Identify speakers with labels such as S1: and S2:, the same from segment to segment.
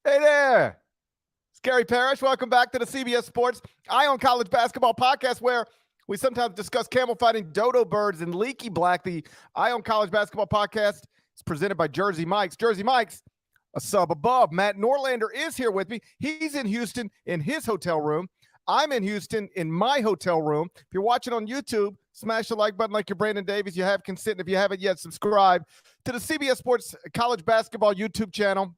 S1: Hey there. It's Gary Parrish. Welcome back to the CBS Sports Eye on College Basketball podcast, where we sometimes discuss camel fighting, dodo birds, and leaky black. The Eye on College Basketball podcast is presented by Jersey Mike's. Jersey Mike's, a sub above. Matt Norlander is here with me. He's in Houston in his hotel room. I'm in Houston in my hotel room. If you're watching on YouTube, smash the like button like you're Brandon Davies. You have consent. If you haven't yet, subscribe to the CBS Sports College Basketball YouTube channel.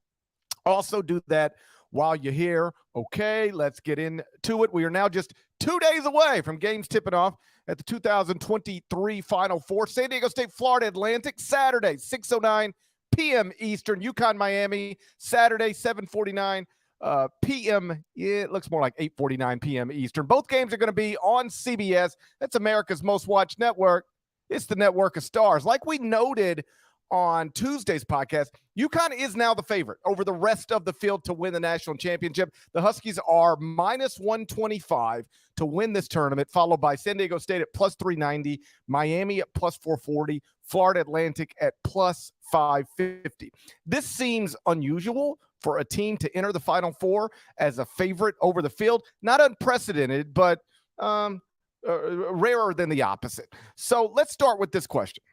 S1: Also do that while you're here. Okay, let's get into it. We are now just 2 days away from games tipping off at the 2023 Final Four. San Diego State, Florida Atlantic, Saturday, 6:09 p.m. Eastern. UConn, Miami, Saturday, 7:49 p.m. It looks more like 8:49 p.m. Eastern. Both games are going to be on CBS. That's America's most watched network. It's the network of stars. Like we noted on Tuesday's podcast, UConn is now the favorite over the rest of the field to win the national championship. The Huskies are minus 125 to win this tournament, followed by San Diego State at plus 390, Miami at plus 440, Florida Atlantic at plus 550. This seems unusual for a team to enter the Final Four as a favorite over the field. Not unprecedented, but rarer than the opposite. So let's start with this question.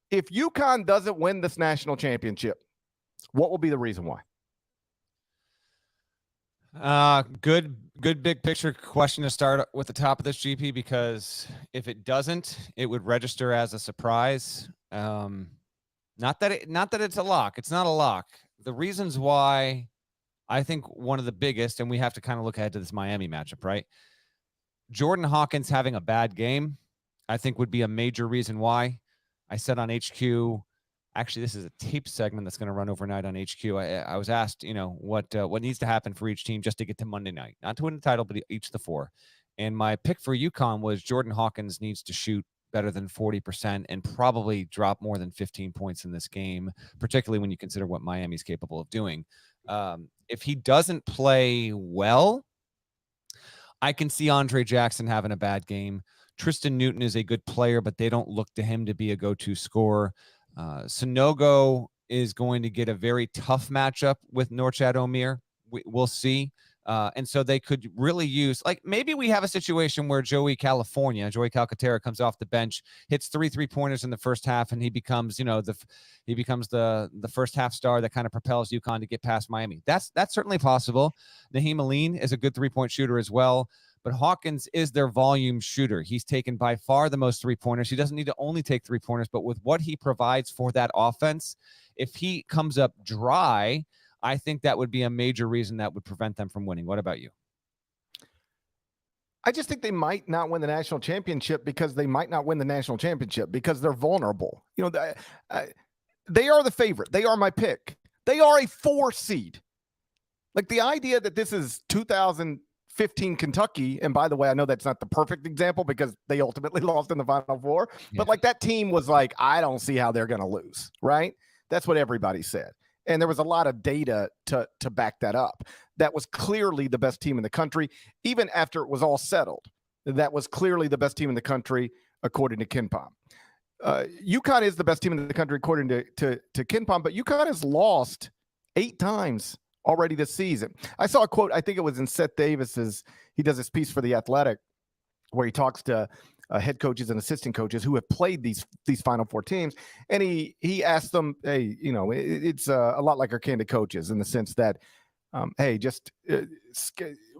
S1: If UConn doesn't win this national championship, what will be the reason why?
S2: Good big picture question to start with the top of this, GP, because if it doesn't, it would register as a surprise. Not that it's a lock. It's not a lock. The reasons why, I think one of the biggest, and we have to kind of look ahead to this Miami matchup, right? Jordan Hawkins having a bad game, I think would be a major reason why. I said on HQ, actually, this is a tape segment that's going to run overnight on HQ. I was asked, what needs to happen for each team just to get to Monday night, not to win the title, but each of the four. And my pick for UConn was Jordan Hawkins needs to shoot better than 40% and probably drop more than 15 points in this game, particularly when you consider what Miami's capable of doing. If he doesn't play well, I can see Andre Jackson having a bad game. Tristan Newton is a good player, but they don't look to him to be a go-to scorer. Sanogo is going to get a very tough matchup with Norchad Omier. We'll see. And so they could really use, like, maybe we have a situation where Joey Calcaterra comes off the bench, hits 3 3-pointers in the first half, and he becomes, the first half star that kind of propels UConn to get past Miami. That's certainly possible. Naheem Aline is a good 3-point shooter as well. But Hawkins is their volume shooter. He's taken by far the most 3-pointers. He doesn't need to only take 3-pointers, but with what he provides for that offense, if he comes up dry, I think that would be a major reason that would prevent them from winning. What about you?
S1: I just think they might not win the national championship because they're vulnerable. They are the favorite. They are my pick. They are a 4 seed. Like, the idea that this is 2015 Kentucky, and by the way, I know that's not the perfect example because they ultimately lost in the Final Four, but like, that team was like, I don't see how they're going to lose, right? That's what everybody said. And there was a lot of data to back that up. That was clearly the best team in the country, even after it was all settled. That was clearly the best team in the country, according to KenPom. UConn is the best team in the country, according to KenPom, but UConn has lost 8 times already this season. I saw a quote, I think it was in Seth Davis's, he does this piece for The Athletic, where he talks to head coaches and assistant coaches who have played these Final Four teams. And he asked them, hey, it's a lot like our candid coaches in the sense that, hey, just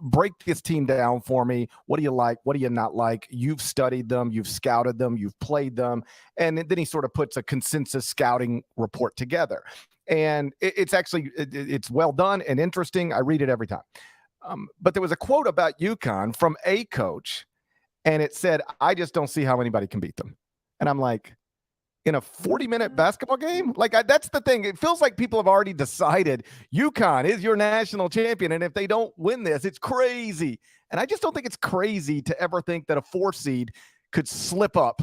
S1: break this team down for me. What do you like? What do you not like? You've studied them. You've scouted them. You've played them. And then he sort of puts a consensus scouting report together. And it's actually, it's well done and interesting. I read it every time. But there was a quote about UConn from a coach, and it said, I just don't see how anybody can beat them. And I'm like, in a 40-minute basketball game? Like, that's the thing. It feels like people have already decided UConn is your national champion, and if they don't win this, it's crazy. And I just don't think it's crazy to ever think that a 4 seed could slip up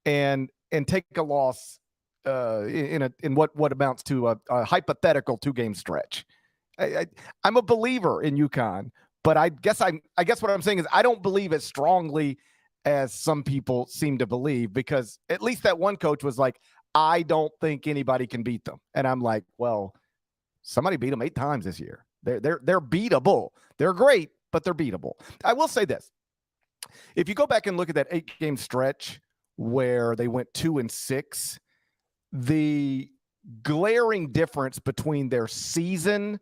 S1: and take a loss in what amounts to a hypothetical 2-game stretch. I'm a believer in UConn, but I guess what I'm saying is I don't believe as strongly as some people seem to believe, because at least that one coach was like, I don't think anybody can beat them. And I'm like, well, somebody beat them 8 times this year. They're beatable. They're great, but they're beatable. I will say this. If you go back and look at that 8-game stretch where they went 2-6, the glaring difference between their season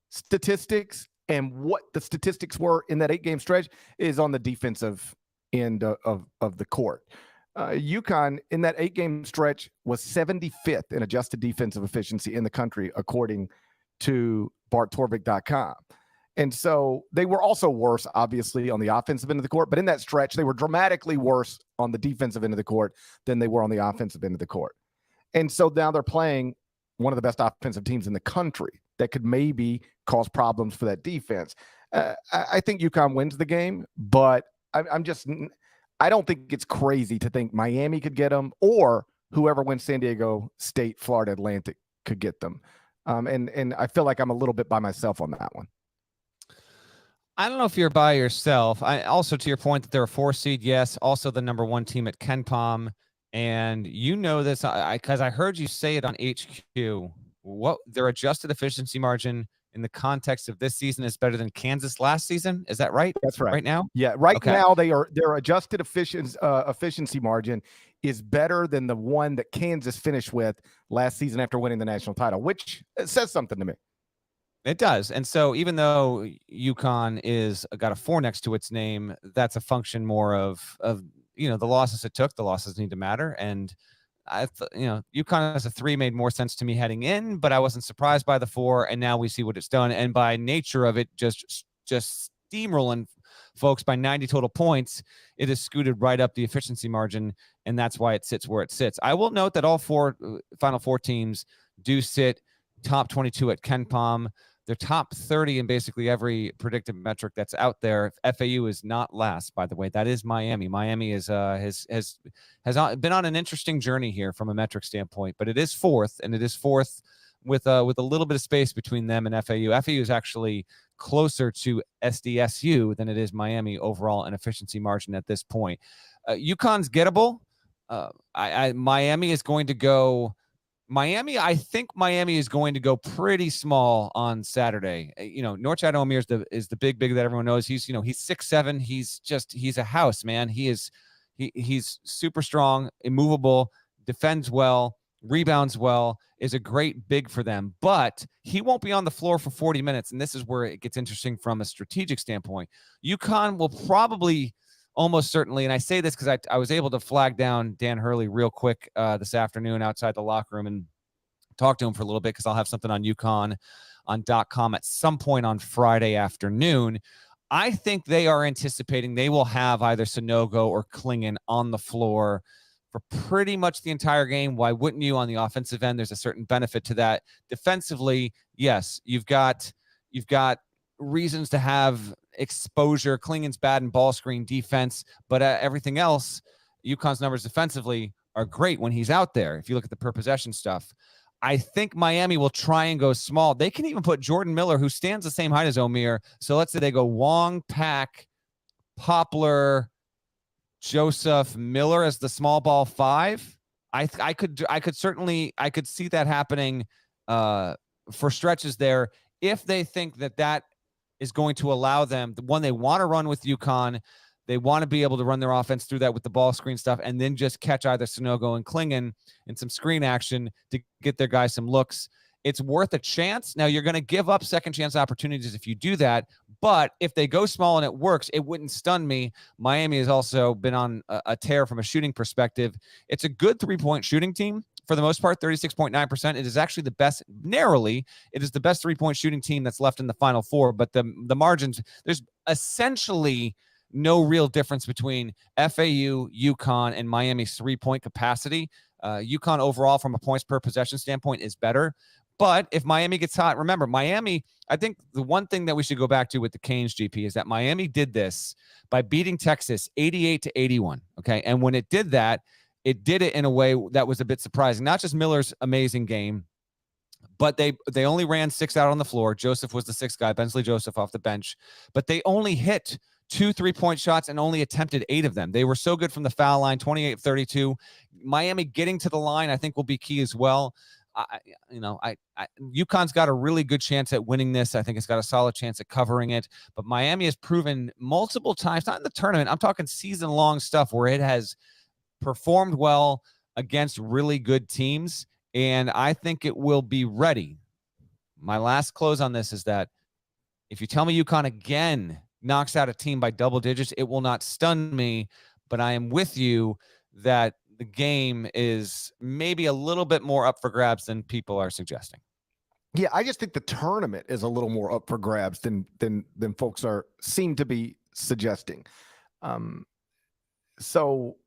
S1: statistics and what the statistics were in that 8-game stretch is on the defensive end of the court. UConn in that 8-game stretch was 75th in adjusted defensive efficiency in the country, according to BartTorvik.com. And so they were also worse, obviously, on the offensive end of the court. But in that stretch, they were dramatically worse on the defensive end of the court than they were on the offensive end of the court. And so now they're playing one of the best offensive teams in the country that could maybe cause problems for that defense. I think UConn wins the game, but I don't think it's crazy to think Miami could get them or whoever wins San Diego State, Florida Atlantic could get them. And I feel like I'm a little bit by myself on that one.
S2: I don't know if you're by yourself. I also, to your point that they're a 4 seed, yes, also the number 1 team at KenPom. And you know this because I heard you say it on HQ. What their adjusted efficiency margin in the context of this season is better than Kansas last season. Is that right?
S1: That's right.
S2: Right now?
S1: Yeah, now their adjusted efficiency margin is better than the one that Kansas finished with last season after winning the national title, which says something to me.
S2: It does. And so even though UConn is got a 4 next to its name, that's a function more of the losses it took. The losses need to matter. And UConn as a 3 made more sense to me heading in, but I wasn't surprised by the 4. And now we see what it's done. And by nature of it, just steamrolling folks by 90 total points, it has scooted right up the efficiency margin. And that's why it sits where it sits. I will note that all 4 Final Four teams do sit top 22 at KenPom. They're top 30 in basically every predictive metric that's out there. FAU is not last, by the way. That is Miami. Miami is has been on an interesting journey here from a metric standpoint, but it is 4th, and it is 4th with a little bit of space between them and FAU. FAU is actually closer to SDSU than it is Miami overall in efficiency margin at this point. UConn's gettable. Miami is going to go. I think Miami is going to go pretty small on Saturday. Norchad Omier is the big that everyone knows. He's 6'7". He's a house, man. He's super strong, immovable, defends well, rebounds well, is a great big for them. But he won't be on the floor for 40 minutes, and this is where it gets interesting from a strategic standpoint. UConn will probably almost certainly, and I say this because I was able to flag down Dan Hurley real quick this afternoon outside the locker room and talk to him for a little bit because I'll have something on UConn on .com at some point on Friday afternoon. I think they are anticipating they will have either Sanogo or Klingon on the floor for pretty much the entire game. Why wouldn't you? On the offensive end, there's a certain benefit to that. Defensively, yes, you've got reasons to have exposure. Klingon's bad in ball screen defense, but everything else, UConn's numbers defensively are great when he's out there. If you look at the per possession stuff, I think Miami will try and go small. They can even put Jordan Miller, who stands the same height as Omier. So let's say they go Wong, Pack, Poplar, Joseph, Miller as the small ball 5. I could see that happening for stretches there if they think that is going to allow them, the one they want to run with UConn. They want to be able to run their offense through that with the ball screen stuff and then just catch either Sanogo and Klingon in some screen action to get their guys some looks. It's worth a chance. Now, you're going to give up second chance opportunities if you do that, but if they go small and it works, it wouldn't stun me. Miami has also been on a tear from a shooting perspective. It's a good 3-point shooting team. For the most part, 36.9%. It is actually the best, narrowly, it is the best 3-point shooting team that's left in the Final Four. But the margins, there's essentially no real difference between FAU, UConn, and Miami's 3-point capacity. UConn overall, from a points per possession standpoint, is better. But if Miami gets hot, remember, Miami, I think the one thing that we should go back to with the Canes, GP, is that Miami did this by beating Texas 88-81. Okay. And when it did that, it did it in a way that was a bit surprising. Not just Miller's amazing game, but they only ran 6 out on the floor. Joseph was the 6th guy, Bensley Joseph off the bench. But they only hit 2 3-point shots and only attempted 8 of them. They were so good from the foul line, 28-32. Miami getting to the line, I think, will be key as well. UConn's got a really good chance at winning this. I think it's got a solid chance at covering it. But Miami has proven multiple times, not in the tournament, I'm talking season-long stuff where it has performed well against really good teams, and I think it will be ready. My last close on this is that if you tell me UConn again knocks out a team by double digits, it will not stun me, but I am with you that the game is maybe a little bit more up for grabs than people are suggesting.
S1: Yeah, I just think the tournament is a little more up for grabs than folks seem to be suggesting. So,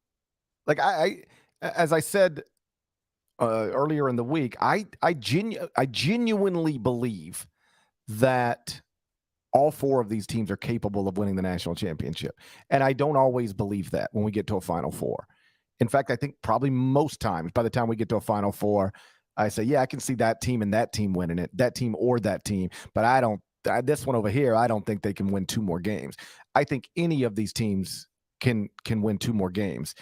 S1: like I as I said earlier in the week, I genuinely believe that all four of these teams are capable of winning the national championship, and I don't always believe that when we get to a Final Four. In fact, I think probably most times by the time we get to a Final Four, I say, yeah, I can see that team and that team winning it, that team or that team. But I don't, this one over here, I don't think they can win 2 more games. I think any of these teams can win 2 more games.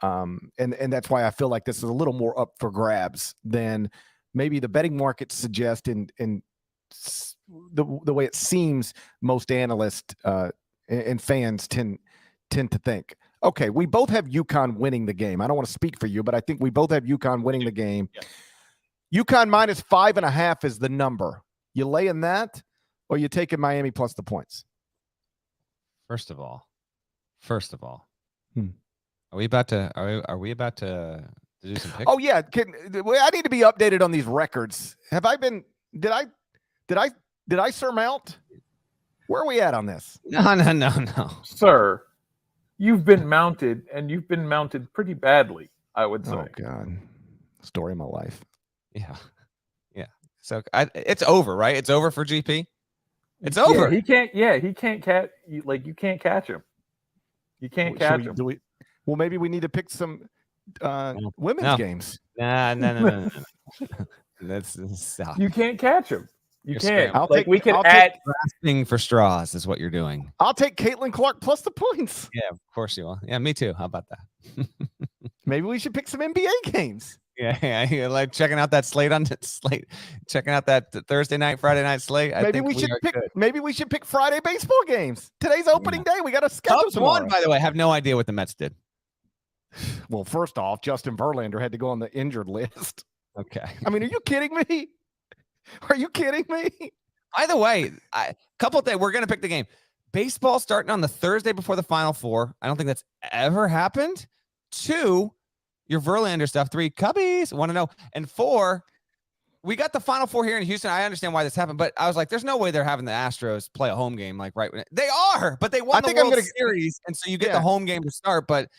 S1: And that's why I feel like this is a little more up for grabs than maybe the betting markets suggest in the way it seems most analysts and fans tend to think. Okay, we both have UConn winning the game. I don't want to speak for you, but I think we both have UConn winning the game. Yeah. UConn minus 5.5 is the number. You laying that, or you taking Miami plus the points?
S2: First of all, are we about to do some picks?
S1: Oh yeah, I need to be updated on these records. Have I been? Did I surmount? Where are we at on this?
S2: No,
S3: sir. You've been mounted, and you've been mounted pretty badly, I would say.
S1: Oh, God. Story of my life.
S2: Yeah. So it's over, right? It's over for GP? It's over.
S3: He can't catch, you can't catch him. You can't catch him.
S1: Well, maybe we need to pick some women's games.
S2: No. That's stop.
S3: You can't catch him. You can't.
S1: I'll take
S2: grasping for straws is what you're doing.
S1: I'll take Caitlin Clark plus the points.
S2: Yeah, of course you will. Yeah, me too. How about that?
S1: Maybe we should pick some NBA games.
S2: Yeah, like checking out that slate checking out that Thursday night, Friday night slate.
S1: Maybe we should pick Friday baseball games. Today's opening day. We got to schedule tomorrow.
S2: By the way, I have no idea what the Mets did.
S1: Well, first off, Justin Verlander had to go on the injured list.
S2: Okay.
S1: I mean, are you kidding me? Are you kidding me?
S2: By the way, couple of things. We're going to pick the game. Baseball starting on the Thursday before the Final Four. I don't think that's ever happened. 2, your Verlander stuff. 3, Cubbies. Want to know. And 4, we got the Final Four here in Houston. I understand why this happened, but I was like, there's no way they're having the Astros play a home game like right when they are, but they won the World Series, and so you get the home game to start. But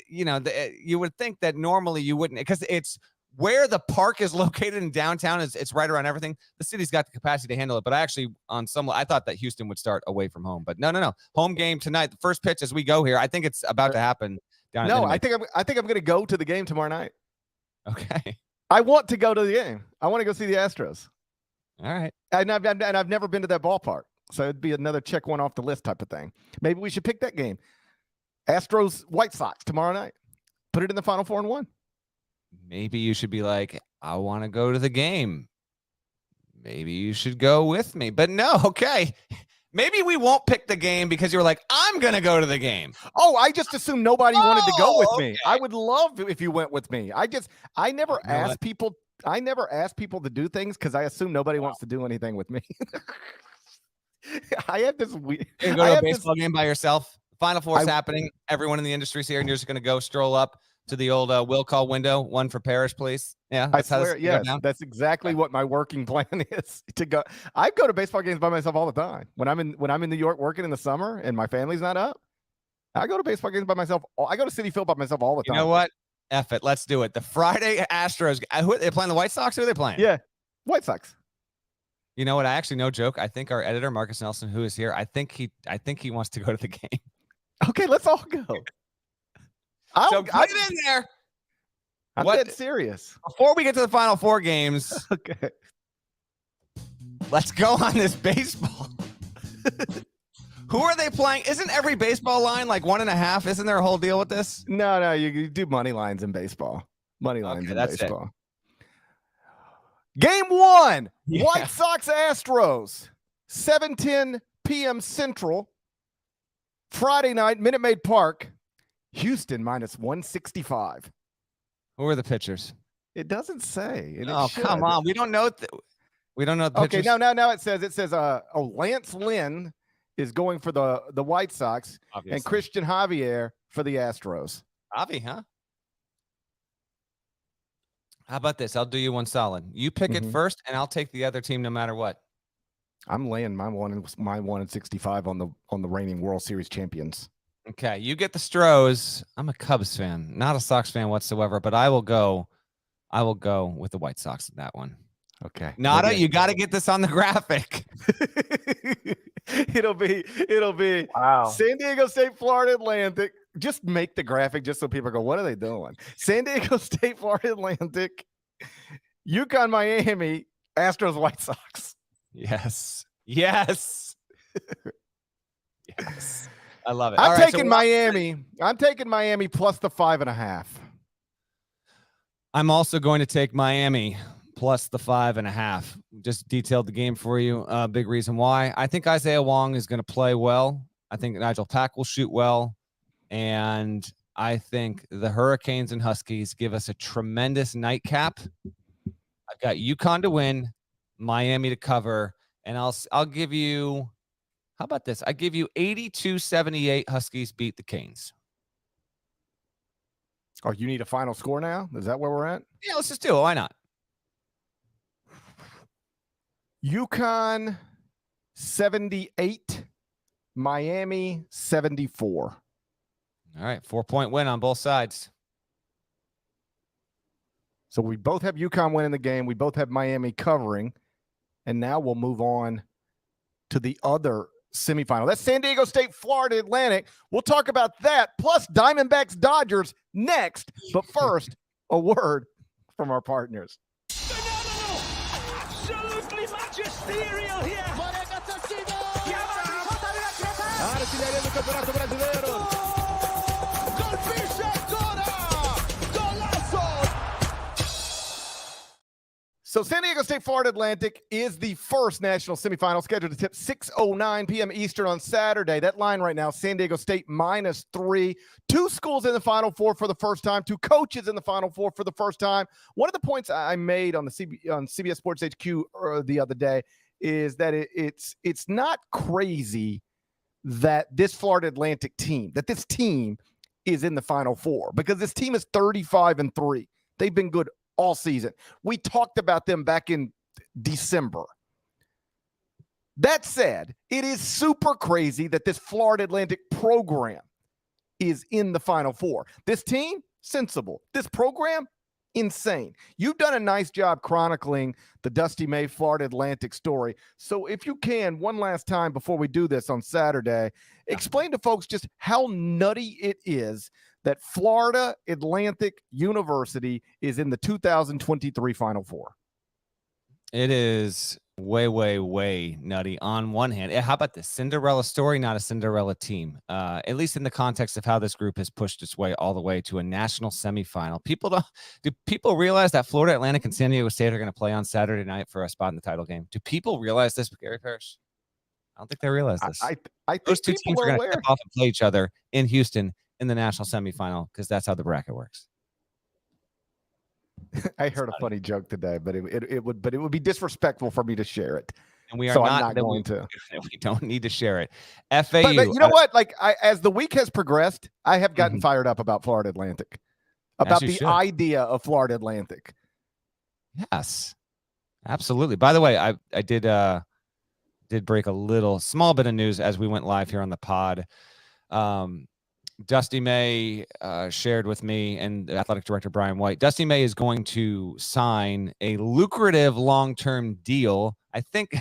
S2: you would think that normally you wouldn't, because it's where the park is located in downtown. It's right around everything. The city's got the capacity to handle it. But I actually, I thought that Houston would start away from home. But no. Home game tonight. The first pitch as we go here. I think it's about to happen.
S1: I think I'm going to go to the game tomorrow night.
S2: Okay.
S1: I want to go to the game. I want to go see the Astros.
S2: All right.
S1: And I've never been to that ballpark, so it'd be another check one off the list type of thing. Maybe we should pick that game. Astros White Sox tomorrow night. Put it in the Final Four and 1.
S2: Maybe you should be like, I want to go to the game. Maybe you should go with me. But no, okay. Maybe we won't pick the game because you were like, I'm going to go to the game.
S1: Oh, I just assumed nobody wanted to go with me. I would love if you went with me. I never ask people to do things because I assume nobody wants to do anything with me. I have this weird.
S2: You go to a baseball game by yourself. Final Four is happening. Everyone in the industry's here, and you're just going to go stroll up to the old will call window. One for Parrish, please. Yeah,
S1: I swear. Yes, that's exactly what my working plan is to go. I go to baseball games by myself all the time. When I'm in New York working in the summer and my family's not up, I go to baseball games by myself. I go to Citi Field by myself all the time.
S2: You know what? F it. Let's do it. The Friday Astros. Who are they playing? The White Sox? Who are they playing?
S1: Yeah, White Sox.
S2: You know what? I actually, no joke. I think our editor Marcus Nelson, who is here, I think he wants to go to the game.
S1: Okay, let's all go.
S2: So put it in there.
S1: I'm dead serious.
S2: Before we get to the Final Four games,
S1: okay,
S2: let's go on this baseball. Who are they playing? Isn't every baseball line like 1.5? Isn't there a whole deal with this?
S1: No, you do money lines in baseball. Money lines in baseball. Game 1,
S2: Yeah.
S1: White Sox Astros, 7:10 p.m. Central, Friday night, Minute Maid Park, Houston minus 165.
S2: Who are the pitchers?
S1: It doesn't say. And
S2: Oh,
S1: it should.
S2: come on. We don't know. We don't know the
S1: Okay,
S2: pitchers.
S1: now it says Lance Lynn is going for the White Sox
S2: Obviously.
S1: and Christian Javier for the Astros.
S2: Avi, huh? How about this? I'll do you one solid. You pick it first, and I'll take the other team no matter what.
S1: I'm laying my 165 on the reigning World Series champions.
S2: Okay, you get the Stros. I'm a Cubs fan, not a Sox fan whatsoever, but I will go with the White Sox in that one.
S1: Okay.
S2: Nada, you got to get this on the graphic.
S1: It'll be
S3: Wow.
S1: San Diego State, Florida Atlantic. Just make the graphic just so people go, what are they doing? San Diego State, Florida Atlantic, UConn, Miami, Astros, White Sox.
S2: Yes. Yes. Yes. I love it.
S1: I'm
S2: All right,
S1: taking Miami. I'm taking Miami plus the 5.5.
S2: I'm also going to take Miami plus the 5.5. Just detailed the game for you. Big reason why. I think Isaiah Wong is going to play well. I think Nigel Pack will shoot well. And I think the Hurricanes and Huskies give us a tremendous nightcap. I've got UConn to win, Miami to cover, and I'll give you, how about this? I give you 82-78 Huskies beat the Canes.
S1: Oh, you need a final score now? Is that where we're at?
S2: Yeah, let's just do it. Why not?
S1: UConn 78, Miami 74.
S2: All right, 4-point win on both sides.
S1: So we both have UConn winning the game. We both have Miami covering. And now we'll move on to the other semifinal. That's San Diego State, Florida Atlantic. We'll talk about that, plus Diamondbacks, Dodgers next. But first, a word from our partners.
S4: Phenomenal! Absolutely magisterial here!
S1: So San Diego State, Florida Atlantic is the first national semifinal scheduled to tip 6:09 p.m. Eastern on Saturday. That line right now, San Diego State -3. Two schools in the Final Four for the first time. Two coaches in the Final Four for the first time. One of the points I made on CBS Sports HQ the other day is that it's not crazy that this Florida Atlantic team, that this team is in the Final Four, because this team is 35-3. They've been good all season. We talked about them back in December. That said, it is super crazy that this Florida Atlantic program is in the Final Four. This team, sensible. This program, insane. You've done a nice job chronicling the Dusty May Florida Atlantic story. So if you can, one last time before we do this on Saturday, explain to folks just how nutty it is that Florida Atlantic University is in the 2023 Final Four.
S2: It is way, way, way nutty on one hand. How about this? Cinderella story, not a Cinderella team. At least in the context of how this group has pushed its way all the way to a national semifinal. Do people realize that Florida Atlantic and San Diego State are going to play on Saturday night for a spot in the title game? Do people realize this, Gary Parrish? I don't think they realize this.
S1: I think
S2: those two teams
S1: are
S2: going to
S1: aware.
S2: step off and play each other in Houston in the national semifinal, because that's how the bracket works.
S1: I heard a funny joke today, but it would be disrespectful for me to share it.
S2: And we are
S1: So
S2: not,
S1: I'm not going to.
S2: We don't need to share it. FAU.
S1: But you know what? Like as the week has progressed, I have gotten fired up about Florida Atlantic, about the idea of Florida Atlantic.
S2: Yes, absolutely. By the way, I did break a small bit of news as we went live here on the pod. Dusty May shared with me and athletic director Brian White. Dusty May is going to sign a lucrative long-term deal. I think,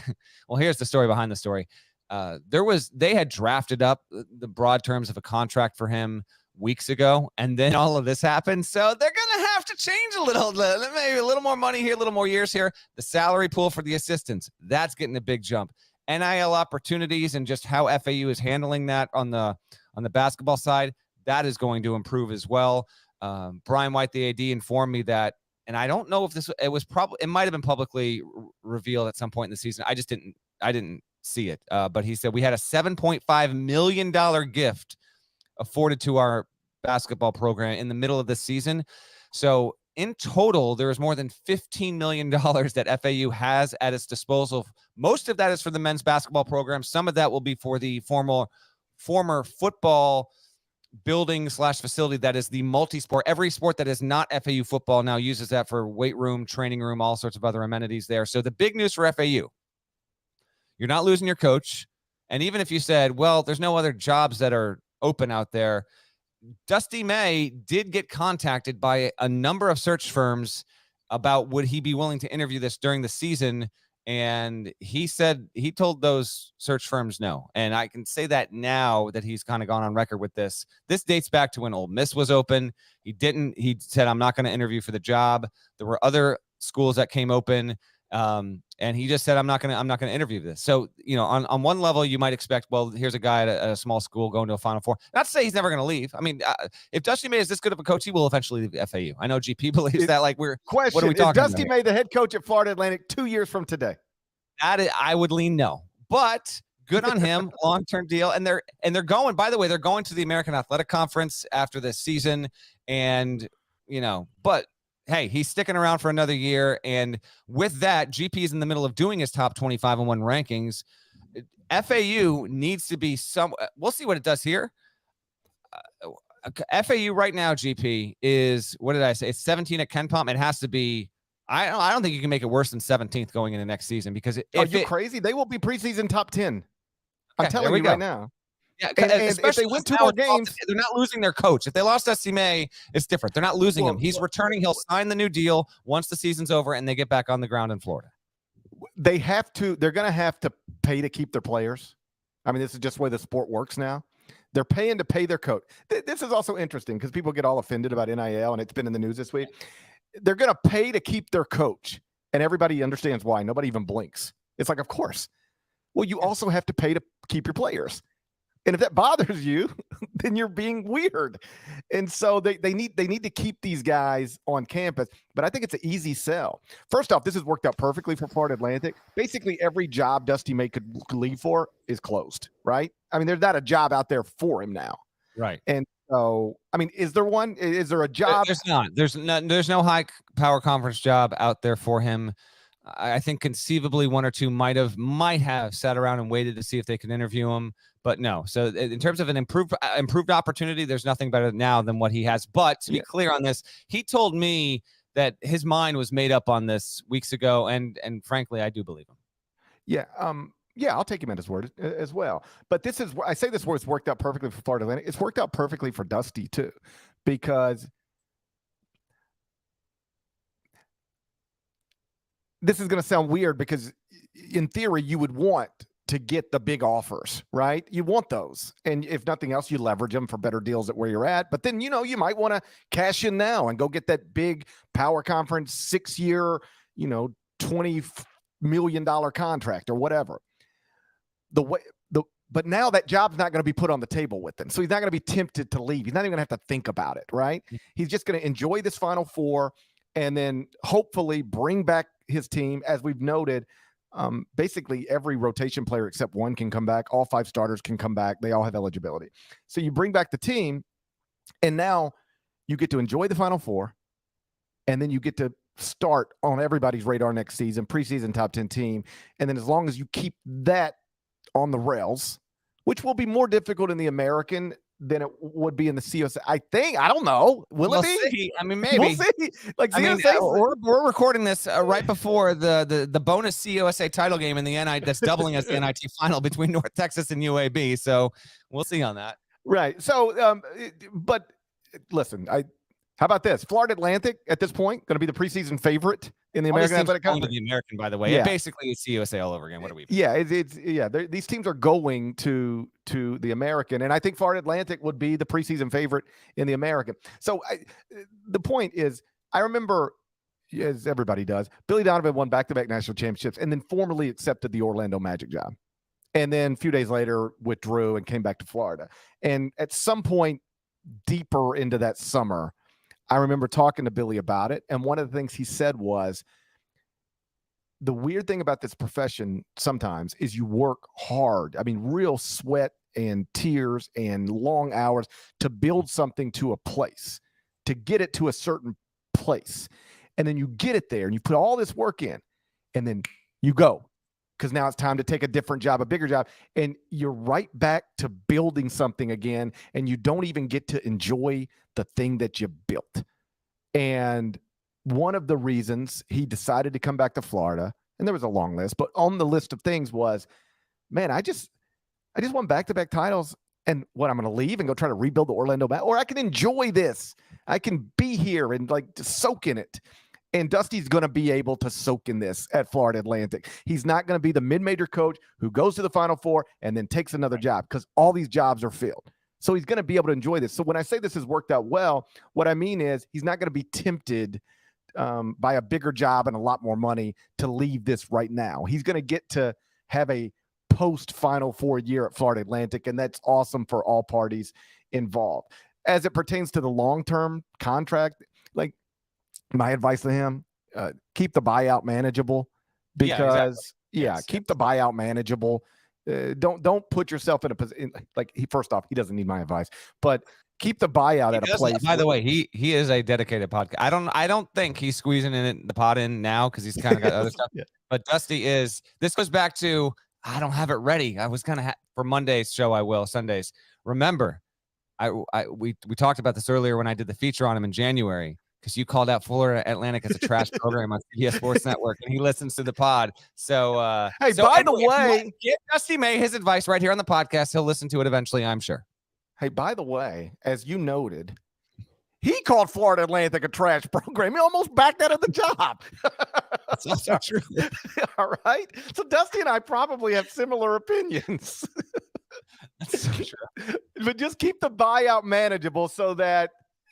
S2: well, here's the story behind the story. They had drafted up the broad terms of a contract for him weeks ago, and then all of this happened. So they're going to have to change a little, maybe a little more money here, a little more years here. The salary pool for the assistants, that's getting a big jump. NIL opportunities and just how FAU is handling that on the basketball side, that is going to improve as well. Brian White, the AD, informed me that and I don't know if it might have been publicly revealed at some point in the season. I didn't see it. But he said we had a $7.5 million gift afforded to our basketball program in the middle of this season. So in total, there is more than $15 million that FAU has at its disposal. Most of that is for the men's basketball program. Some of that will be for the former football building / facility that is the multi-sport. Every sport that is not FAU football now uses that for weight room, training room, all sorts of other amenities there. So the big news for FAU, you're not losing your coach. And even if you said, well, there's no other jobs that are open out there, Dusty May did get contacted by a number of search firms about would he be willing to interview this during the season. And he said he told those search firms no. And I can say that now that he's kind of gone on record with this. This dates back to when Ole Miss was open. He said, I'm not going to interview for the job. There were other schools that came open. And he just said, I'm not going to interview this. So, on one level, you might expect, well, here's a guy at a small school going to a Final Four. Not to say he's never going to leave. I mean, if Dusty May is this good of a coach, he will eventually leave FAU. I know GP believes that. Like,
S1: question,
S2: what are we talking
S1: is Dusty May the head coach at Florida Atlantic 2 years from today?
S2: I would lean no, but good on him. Long-term deal. And they're going, by the way, they're going to the American Athletic Conference after this season. And, but hey, he's sticking around for another year. And with that, GP is in the middle of doing his top 25 and 1 rankings. FAU needs to be we'll see what it does here. FAU right now, GP is, what did I say? It's 17 at Ken Palm. It has to be, I don't think you can make it worse than 17th going into next season because
S1: are you crazy? They will be preseason top 10. I'm telling you right now.
S2: Yeah,
S1: and if they win 2 more games,
S2: they're not losing their coach. If they lost Dusty May, it's different. They're not losing him. He's returning. He'll sign the new deal once the season's over and they get back on the ground in Florida.
S1: They're going to have to pay to keep their players. I mean, this is just the way the sport works now. They're paying to pay their coach. This is also interesting because people get all offended about NIL, and it's been in the news this week. They're going to pay to keep their coach, and everybody understands why. Nobody even blinks. It's like, of course. Well, you also have to pay to keep your players. And if that bothers you, then you're being weird. And so they need to keep these guys on campus. But I think it's an easy sell. First off, this has worked out perfectly for Florida Atlantic. Basically, every job Dusty May could leave for is closed, right? I mean, there's not a job out there for him now.
S2: Right.
S1: And so, I mean, is there one? Is there a job?
S2: There's not. There's no high power conference job out there for him. I think conceivably 1 or 2 might have sat around and waited to see if they could interview him, but no. So in terms of an improved opportunity, there's nothing better now than what he has. But to be clear on this, he told me that his mind was made up on this weeks ago, and frankly, I do believe him.
S1: Yeah. Yeah, I'll take him at his word as well. But I say this where it's worked out perfectly for Florida Atlantic. It's worked out perfectly for Dusty too, because this is going to sound weird because in theory, you would want to get the big offers, right? You want those. And if nothing else, you leverage them for better deals at where you're at. But then, you might want to cash in now and go get that big power conference 6-year, $20 million contract or whatever. But now that job's not going to be put on the table with him. So he's not going to be tempted to leave. He's not even going to have to think about it, right? He's just going to enjoy this Final Four and then hopefully bring back his team. As we've noted, basically every rotation player except one can come back. All 5 starters can come back. They all have eligibility. So you bring back the team, and now you get to enjoy the Final Four, and then you get to start on everybody's radar next season, preseason top 10 team. And then as long as you keep that on the rails, which will be more difficult in the American than it would be in the COSA. I don't know. Will it be?
S2: See. I mean, maybe.
S1: We'll see. Like,
S2: we're recording this right before the bonus COSA title game in the NIT that's doubling as the NIT final between North Texas and UAB. So we'll see on that.
S1: Right. So, but listen, how about this? Florida Atlantic at this point going to be the preseason favorite in the American Athletic Conference.
S2: The American, by the way, it basically is CUSA all over again. What are we?
S1: Yeah, these teams are going to the American, and I think Florida Atlantic would be the preseason favorite in the American. So the point is, I remember, as everybody does, Billy Donovan won back-to-back national championships, and then formally accepted the Orlando Magic job, and then a few days later withdrew and came back to Florida. And at some point deeper into that summer, I remember talking to Billy about it, and one of the things he said was, the weird thing about this profession sometimes is you work hard. I mean, real sweat and tears and long hours to build something to a place, to get it to a certain place. And then you get it there and you put all this work in, and then you go, because now it's time to take a different job, a bigger job. And you're right back to building something again, and you don't even get to enjoy the thing that you built. And one of the reasons he decided to come back to Florida, and there was a long list, but on the list of things was, man, I just won back-to-back titles, and what, I'm going to leave and go try to rebuild the Orlando back, or I can enjoy this. I can be here and like just soak in it. And Dusty's going to be able to soak in this at Florida Atlantic. He's not going to be the mid-major coach who goes to the Final Four and then takes another job, because all these jobs are filled. So he's going to be able to enjoy this. So when I say this has worked out well, what I mean is he's not going to be tempted by a bigger job and a lot more money to leave this right now. He's going to get to have a post-Final Four year at Florida Atlantic, and that's awesome for all parties involved. As it pertains to the long-term contract, like, my advice to him, keep the buyout manageable, because keep the buyout manageable. Don't put yourself in a position, like, first off, he doesn't need my advice, but keep the buyout at a place.
S2: By the way, he is a dedicated podcast. I don't think he's squeezing the pot in now, because he's kind of got other stuff.
S1: Yeah.
S2: But Dusty is. This goes back to, I don't have it ready. I was gonna for Monday's show. I will Sundays. Remember, we talked about this earlier when I did the feature on him in January, because you called out Florida Atlantic as a trash program on CBS Sports Network, and he listens to the pod. So,
S1: hey, by the way,
S2: give Dusty May his advice right here on the podcast. He'll listen to it eventually, I'm sure.
S1: Hey, by the way, as you noted, he called Florida Atlantic a trash program. He almost backed out of the job.
S2: That's also true.
S1: All right. So Dusty and I probably have similar opinions.
S2: That's so true.
S1: But just keep the buyout manageable, so that,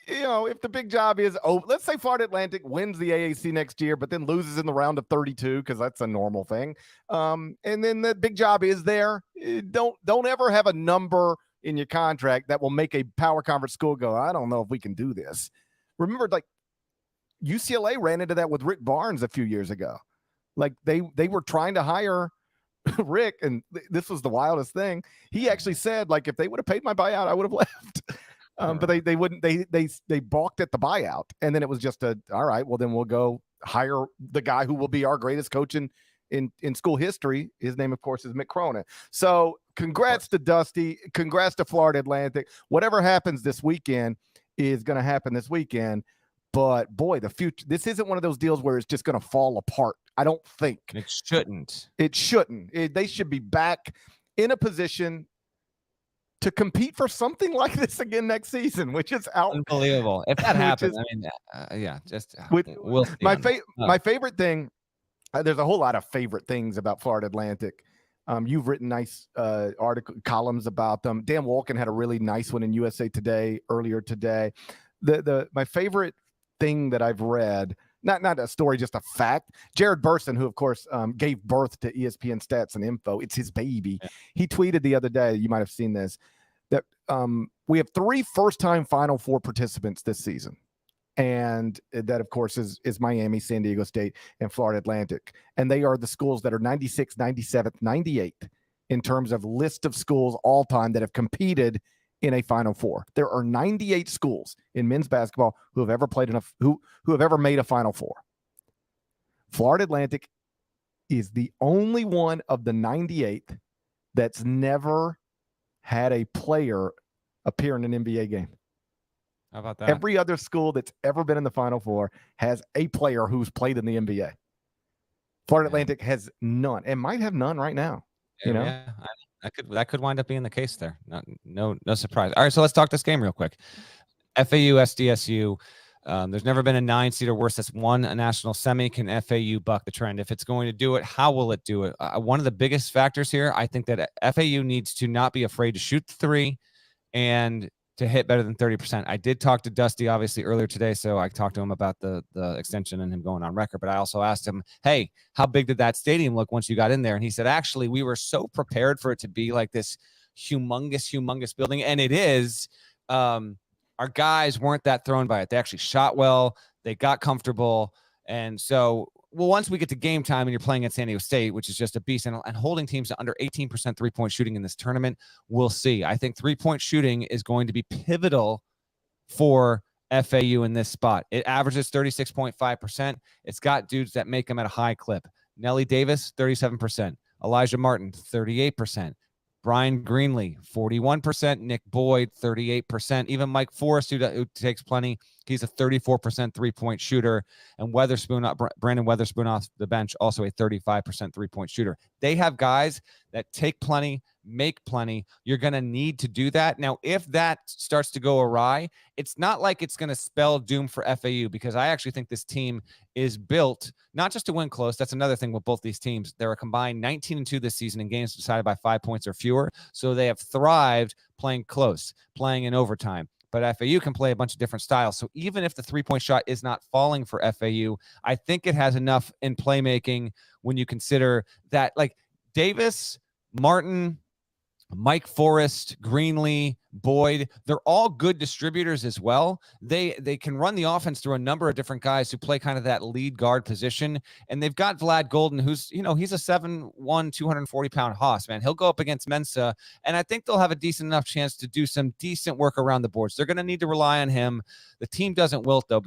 S1: if the big job is, let's say Florida Atlantic wins the AAC next year, but then loses in the round of 32, because that's a normal thing. And then the big job is there. Don't ever have a number in your contract that will make a power conference school go, I don't know if we can do this. Remember, like, UCLA ran into that with Rick Barnes a few years ago. Like, they were trying to hire Rick, and this was the wildest thing. He actually said, like, if they would have paid my buyout, I would have left. But they wouldn't. They balked at the buyout, and then it was just all right, well, then we'll go hire the guy who will be our greatest coach in school history. His name, of course, is Mick Cronin. So congrats to Dusty. Congrats to Florida Atlantic. Whatever happens this weekend is going to happen this weekend. But boy, the future, this isn't one of those deals where it's just going to fall apart. I don't think
S2: it shouldn't.
S1: It shouldn't. They should be back in a position to compete for something like this again next season, which is
S2: unbelievable. If that happens, we'll see.
S1: My favorite thing. There's a whole lot of favorite things about Florida Atlantic. You've written nice columns about them. Dan Wolkin had a really nice one in USA Today earlier today. My favorite thing that I've read, not a story, just a fact. Jared Burson, who of course gave birth to ESPN Stats and Info, it's his baby. Yeah. He tweeted the other day, you might have seen this, that we have 3 first-time Final Four participants this season. And that, of course, is Miami, San Diego State, and Florida Atlantic. And they are the schools that are 96th, 97th, 98th in terms of list of schools all time that have competed in a Final Four. There are 98 schools in men's basketball who have ever played who have ever made a Final Four. Florida Atlantic is the only one of the 98 that's never had a player appear in an NBA game.
S2: How about that?
S1: Every other school that's ever been in the Final Four has a player who's played in the NBA. Florida Atlantic has none, and might have none right now.
S2: Yeah, that could wind up being the case there. No surprise. All right, so let's talk this game real quick. FAU SDSU. There's never been a 9-seed or worse that's won a national semi. Can FAU buck the trend? If it's going to do it, how will it do it? One of the biggest factors here, I think that FAU needs to not be afraid to shoot the 3 and to hit better than 30%. I did talk to Dusty, obviously, earlier today, so I talked to him about the extension and him going on record, but I also asked him, hey, how big did that stadium look once you got in there? And he said, actually, we were so prepared for it to be like this humongous building, and it is. our guys weren't that thrown by it. They actually shot well. They got comfortable. And so, well, once we get to game time and you're playing at San Diego State, which is just a beast, and holding teams to under 18% three-point shooting in this tournament, we'll see. I think three-point shooting is going to be pivotal for FAU in this spot. It averages 36.5%. It's got dudes that make them at a high clip. Nelly Davis, 37%. Elijah Martin, 38%. Brian Greenlee, 41%. Nick Boyd, 38%. Even Mike Forrest, who takes plenty, he's a 34% three-point shooter. And Brandon Weatherspoon off the bench, also a 35% three-point shooter. They have guys that take plenty, make plenty. You're going to need to do that. Now, if that starts to go awry, it's not like it's going to spell doom for FAU, because I actually think this team is built not just to win close. That's another thing with both these teams. They're a combined 19-2 this season in games decided by 5 points or fewer. So they have thrived playing close, playing in overtime. But FAU can play a bunch of different styles. So even if the three-point shot is not falling for FAU, I think it has enough in playmaking when you consider that, like, Davis, Martin, Mike Forrest, Greenlee, Boyd, they're all good distributors as well. They can run the offense through a number of different guys who play kind of that lead guard position. And they've got Vlad Golden, who's, he's a 7'1", 240-pound hoss, man. He'll go up against Mensa, and I think they'll have a decent enough chance to do some decent work around the boards. They're going to need to rely on him. The team doesn't wilt, though,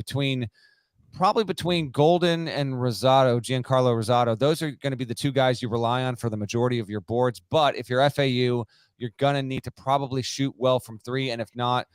S2: probably between Golden and Giancarlo Rosado. Those are going to be the two guys you rely on for the majority of your boards. But if you're FAU, you're going to need to probably shoot well from three. And if not,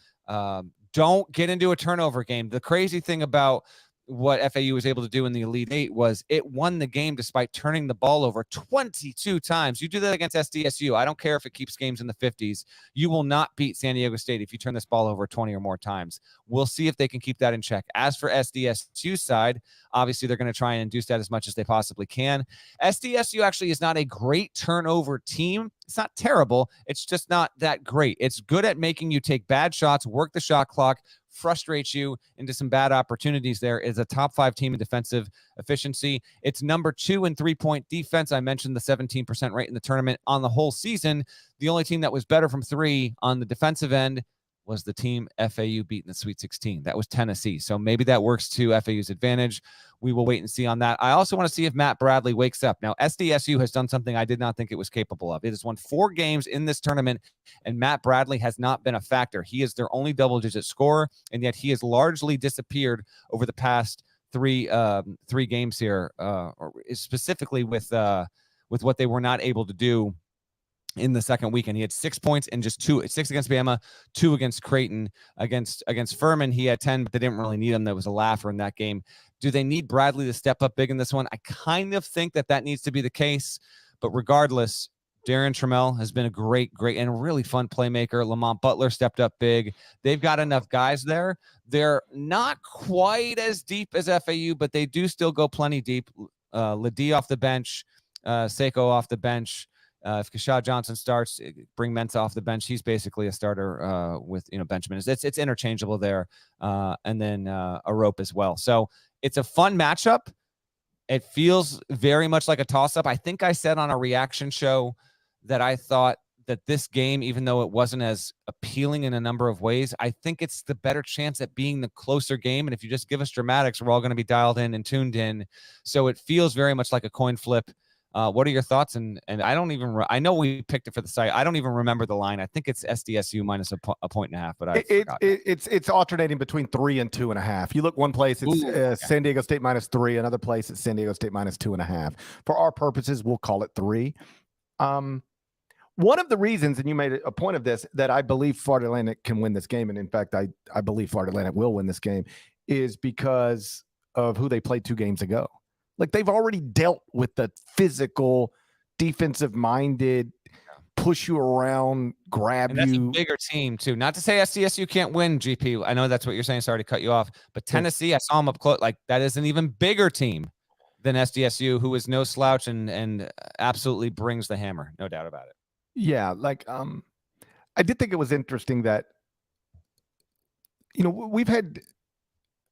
S2: don't get into a turnover game. The crazy thing about what FAU was able to do in the Elite Eight was it won the game despite turning the ball over 22 times. You do that against SDSU. I don't care if it keeps games in the 50s. You will not beat San Diego State if you turn this ball over 20 or more times. We'll see if they can keep that in check. As for SDSU's side, obviously they're going to try and induce that as much as they possibly can. SDSU actually is not a great turnover team. It's not terrible. It's just not that great. It's good at making you take bad shots, work the shot clock, frustrates you into some bad opportunities. There is a top 5 team in defensive efficiency. It's number 2 in three-point defense. I mentioned the 17% rate in the tournament on the whole season. The only team that was better from three on the defensive end was the team FAU beat in the Sweet 16. That was Tennessee. So maybe that works to FAU's advantage. We will wait and see on that. I also want to see if Matt Bradley wakes up. Now, SDSU has done something I did not think it was capable of. It has won 4 games in this tournament, and Matt Bradley has not been a factor. He is their only double-digit scorer, and yet he has largely disappeared over the past three games here, or specifically with what they were not able to do in the second weekend. He had 6 points and just 6 against Bama, 2 against Creighton. Against Furman, he had 10, but they didn't really need him. There was a laugher in that game. Do they need Bradley to step up big in this one? I kind of think that needs to be the case, but regardless, Darren Trammell has been a great and really fun playmaker. Lamont Butler stepped up big. They've got enough guys there. They're not quite as deep as FAU, but they do still go plenty deep. Ladie off the bench, Seiko off the bench. If Kashad Johnson starts, bring Mensa off the bench. He's basically a starter with Benjamin. It's interchangeable there, and then a rope as well. So it's a fun matchup. It feels very much like a toss-up. I think I said on a reaction show that I thought that this game, even though it wasn't as appealing in a number of ways, I think it's the better chance at being the closer game. And if you just give us dramatics, we're all going to be dialed in and tuned in. So it feels very much like a coin flip. What are your thoughts? And I don't even, I know we picked it for the site. I don't even remember the line. I think it's SDSU minus a 1.5, but
S1: it's alternating between 3 and 2.5. You look one place, it's San Diego State minus 3. Another place, it's San Diego State minus 2.5. For our purposes, we'll call it 3. One of the reasons, and you made a point of this, that I believe Florida Atlantic can win this game, and in fact, I believe Florida Atlantic will win this game, is because of who they played 2 games ago. Like, they've already dealt with the physical, defensive-minded, push you around, grab you.
S2: That's a bigger team, too. Not to say SDSU can't win, GP. I know that's what you're saying. Sorry to cut you off. But Tennessee, I saw them up close. Like, that is an even bigger team than SDSU, who is no slouch and absolutely brings the hammer. No doubt about it.
S1: Yeah, like, I did think it was interesting that, we've had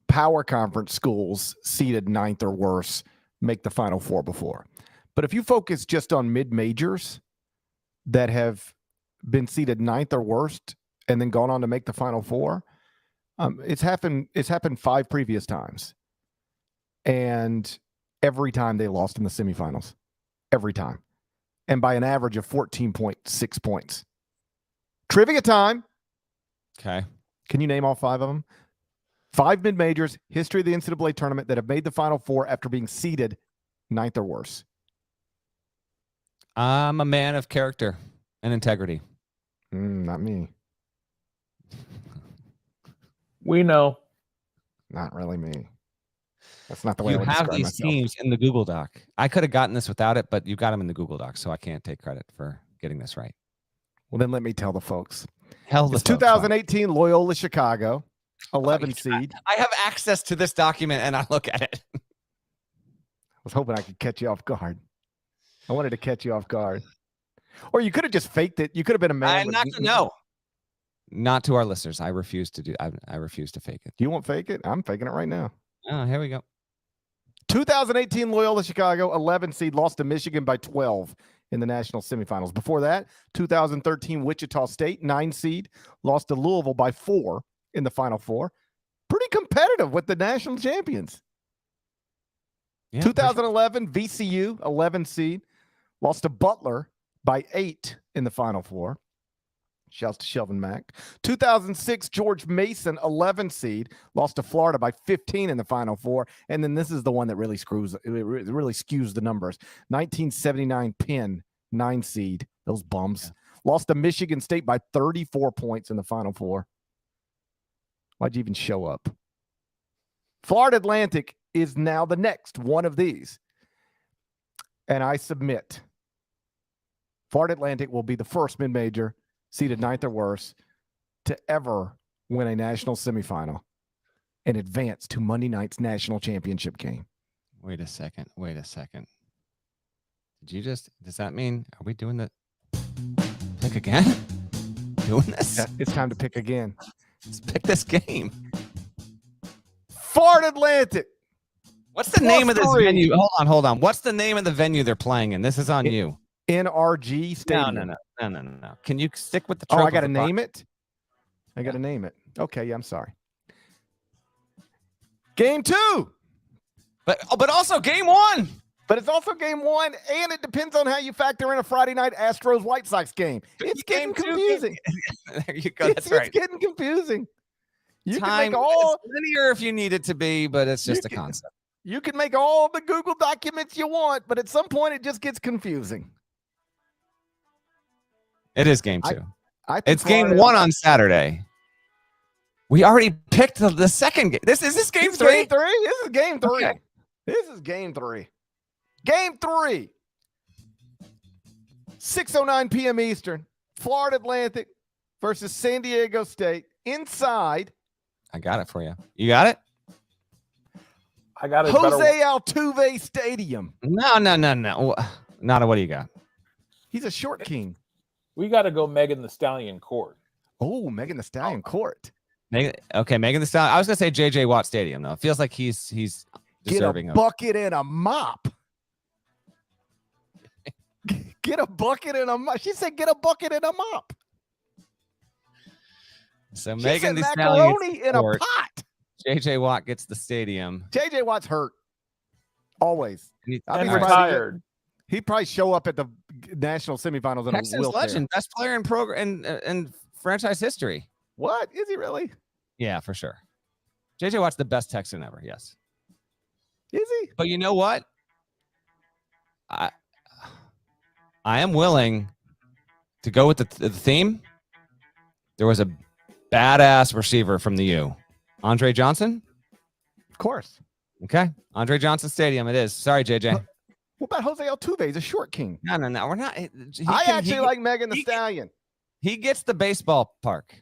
S1: power conference schools seeded 9th or worse make the Final Four before. But if you focus just on mid-majors that have been seeded 9th or worst and then gone on to make the Final Four, It's happened 5 previous times. And every time they lost in the semifinals. Every time. And by an average of 14.6 points. Trivia time.
S2: Okay.
S1: Can you name all 5 of them? 5 mid-majors, history of the NCAA tournament that have made the Final Four after being seeded 9th or worse.
S2: I'm a man of character and integrity.
S1: Not me.
S3: We know.
S1: Not really me. That's not the way
S2: You
S1: I would
S2: have
S1: describe
S2: these
S1: myself.
S2: teams in the Google Doc. I could have gotten this without it, but you got them in the Google Doc, so I can't take credit for getting this right.
S1: Well, then let me tell the folks.
S2: Hell,
S1: It's 2018 Loyola Chicago, 11 seed.
S2: I have access to this document, and I look at it.
S1: I was hoping I could catch you off guard. I wanted to catch you off guard. Or you could have just faked it. You could have been a man.
S2: I'm not going to know. Not to our listeners. I refuse to do. I refuse to fake it.
S1: You won't fake it? I'm faking it right now.
S2: Oh, here we go.
S1: 2018 Loyola Chicago, 11 seed, lost to Michigan by 12 in the national semifinals. Before that, 2013 Wichita State, 9 seed, lost to Louisville by 4 in the Final Four. Pretty competitive with the national champions.
S2: Yeah,
S1: 2011 VCU, 11 seed, lost to Butler by 8 in the Final Four. Shouts to Shelvin Mack. 2006 George Mason, 11 seed, lost to Florida by 15 in the Final Four. And then this is the one that really really skews the numbers. 1979 Penn, 9 seed, those bums. Yeah. Lost to Michigan State by 34 points in the Final Four. Why'd you even show up? Florida Atlantic is now the next one of these. And I submit Florida Atlantic will be the first mid-major seeded 9th or worse to ever win a national semifinal and advance to Monday night's national championship game.
S2: Wait a second. Does that mean, are we doing the pick again? Doing this?
S1: Yeah, it's time to pick again.
S2: Let's pick this game.
S1: Florida Atlantic.
S2: What's the name of this venue? Hold on. What's the name of the venue they're playing in? This is on you.
S1: NRG Stadium.
S2: No. Can you stick with the
S1: I got to name it? I got to name it. Okay, yeah, I'm sorry. Game 2.
S2: But also game 1.
S1: But it's also game 1, and it depends on how you factor in a Friday night Astros White Sox game. It's getting confusing.
S2: There you go. That's right.
S1: It's getting confusing. You
S2: can make all linear if you need it to be, but it's just a concept.
S1: You can make all the Google documents you want, but at some point it just gets confusing.
S2: It is game 2. It's
S1: Florida,
S2: game 1 on Saturday. We already picked the second game. Is this game 3?
S1: Game 3? This is game 3.
S2: Okay.
S1: This is game 3. Game 3. 6:09 p.m. Eastern. Florida Atlantic versus San Diego State inside.
S2: I got it for you. You got it?
S3: I got it.
S1: Jose Altuve Stadium.
S2: No. Nada, what do you got?
S1: He's a short king.
S3: We got to go Megan Thee Stallion Court.
S1: Oh, Megan Thee Stallion Court.
S2: Megan Thee Stallion. I was gonna say JJ Watt Stadium though. It feels like he's deserving
S1: of. Get a bucket and a mop. Get a bucket and a mop. She said, "Get a bucket and a mop."
S2: So
S1: she
S2: Megan
S1: said
S2: Thee Stallion
S1: macaroni in a pot.
S2: JJ Watt gets the stadium.
S1: JJ Watt's hurt. Always.
S3: And retired.
S1: He'd probably show up at the national semifinals in
S2: Texans
S1: a wheelchair.
S2: legend, best player in program and franchise history.
S1: What? Is he really?
S2: Yeah, for sure. JJ Watt's the best Texan ever. Yes.
S1: Is he?
S2: But you know what? I am willing to go with the theme. There was a badass receiver from the U. Andre Johnson?
S1: Of course.
S2: Okay. Andre Johnson Stadium it is. Sorry, JJ.
S1: What about Jose Altuve? He's a short king.
S2: No. We're not.
S1: I actually like Megan Thee Stallion.
S2: He gets the baseball park.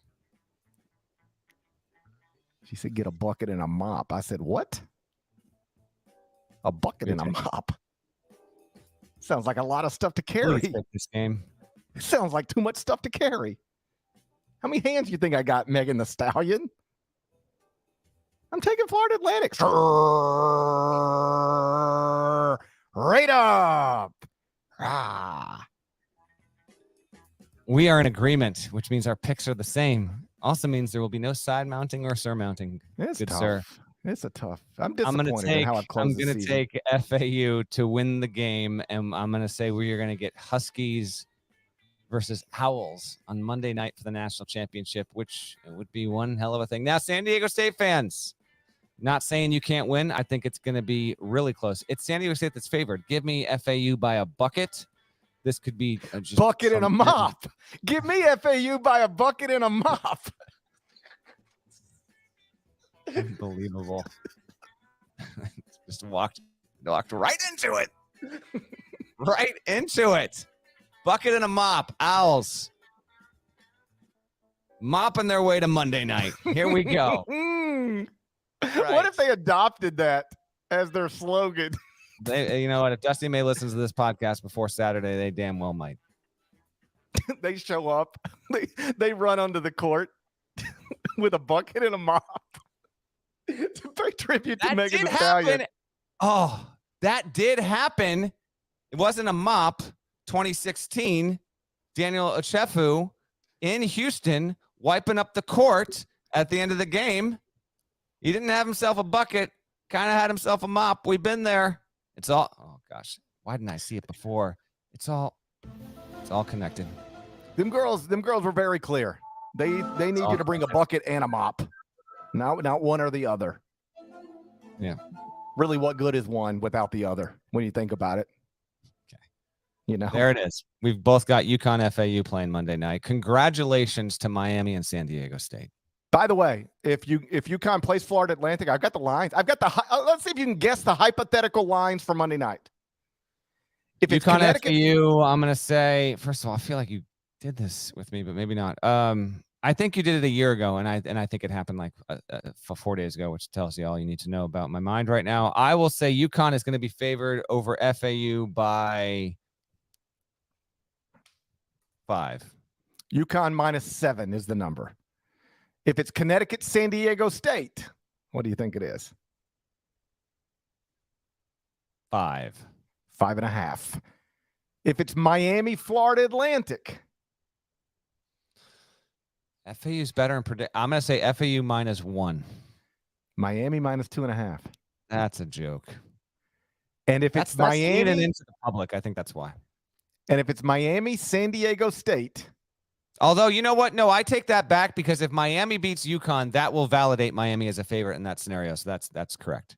S1: She said, "Get a bucket and a mop." I said, "What? A bucket and a mop? Sounds like a lot of stuff to carry."
S2: This game.
S1: It sounds like too much stuff to carry. How many hands do you think I got, Megan Thee Stallion? I'm taking Florida Atlantic. Right up. Ah.
S2: We are in agreement, which means our picks are the same. Also means there will be no side mounting or surmounting.
S1: It's
S2: Good
S1: tough.
S2: sir.
S1: It's a tough. I'm
S2: I'm gonna
S1: disappointed in how I've closed the season.
S2: take FAU to win the game, and I'm gonna say we're gonna get Huskies versus Owls on Monday night for the national championship, which would be one hell of a thing. Now, San Diego State fans, not saying you can't win. I think it's gonna be really close. It's San Diego State that's favored. Give me FAU by a bucket. This could be just
S1: bucket and a mop. Give me FAU by a bucket and a mop.
S2: Unbelievable. Just walked right into it. Right into it. Bucket and a mop. Owls. Mopping their way to Monday night. Here we go.
S1: What if they adopted that as their slogan?
S2: You know what? If Dusty May listens to this podcast before Saturday, they damn well might.
S1: They show up. They run onto the court with a bucket and a mop to pay tribute to Megan Thee Stallion.
S2: Oh, that did happen. It wasn't a mop. 2016, Daniel Ochefu in Houston wiping up the court at the end of the game. He didn't have himself a bucket. Kind of had himself a mop. We've been there. It's all, oh gosh, why didn't I see it before? It's all connected.
S1: Them girls were very clear. They need you to bring a bucket and a mop. Not one or the other.
S2: Yeah.
S1: Really, what good is one without the other when you think about it?
S2: Okay.
S1: You know.
S2: There it is. We've both got UConn FAU playing Monday night. Congratulations to Miami and San Diego State.
S1: By the way, if UConn plays Florida Atlantic, I've got the lines. I've got let's see if you can guess the hypothetical lines for Monday night. If it's
S2: UConn
S1: Connecticut,
S2: FAU, I'm going to say, first of all, I feel like you did this with me, but maybe not. I think you did it a year ago, and I think it happened like 4 days ago, which tells you all you need to know about my mind right now. I will say UConn is going to be favored over FAU by 5.
S1: UConn -7 is the number. If it's Connecticut, San Diego State, what do you think it is?
S2: 5.
S1: 5.5. If it's Miami, Florida Atlantic.
S2: FAU's better in predict. I'm going to say FAU -1.
S1: Miami -2.5.
S2: That's a joke.
S1: And if it's Miami
S2: and into the public, I think that's why.
S1: And if it's Miami, San Diego State.
S2: Although, you know what? No, I take that back because if Miami beats UConn, that will validate Miami as a favorite in that scenario. So that's correct.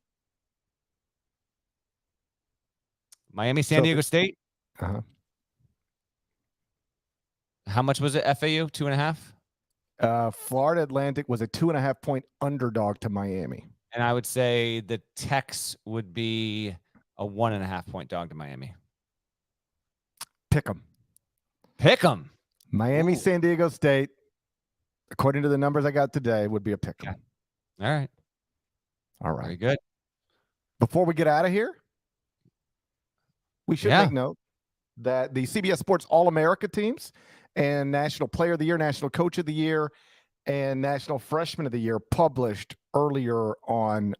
S2: Miami, San Diego State.
S1: Uh-huh.
S2: How much was it? FAU 2.5.
S1: Florida Atlantic was a 2.5 point underdog to Miami.
S2: And I would say the Tex would be a 1.5 point dog to Miami.
S1: Pick 'em.
S2: Pick 'em.
S1: Miami,
S2: Ooh.
S1: San Diego State, according to the numbers I got today, would be a pick 'em.
S2: Okay. All right.
S1: All right.
S2: Very good.
S1: Before we get out of here, we should make note that the CBS Sports All-America teams and National Player of the Year, National Coach of the Year, and National Freshman of the Year published earlier on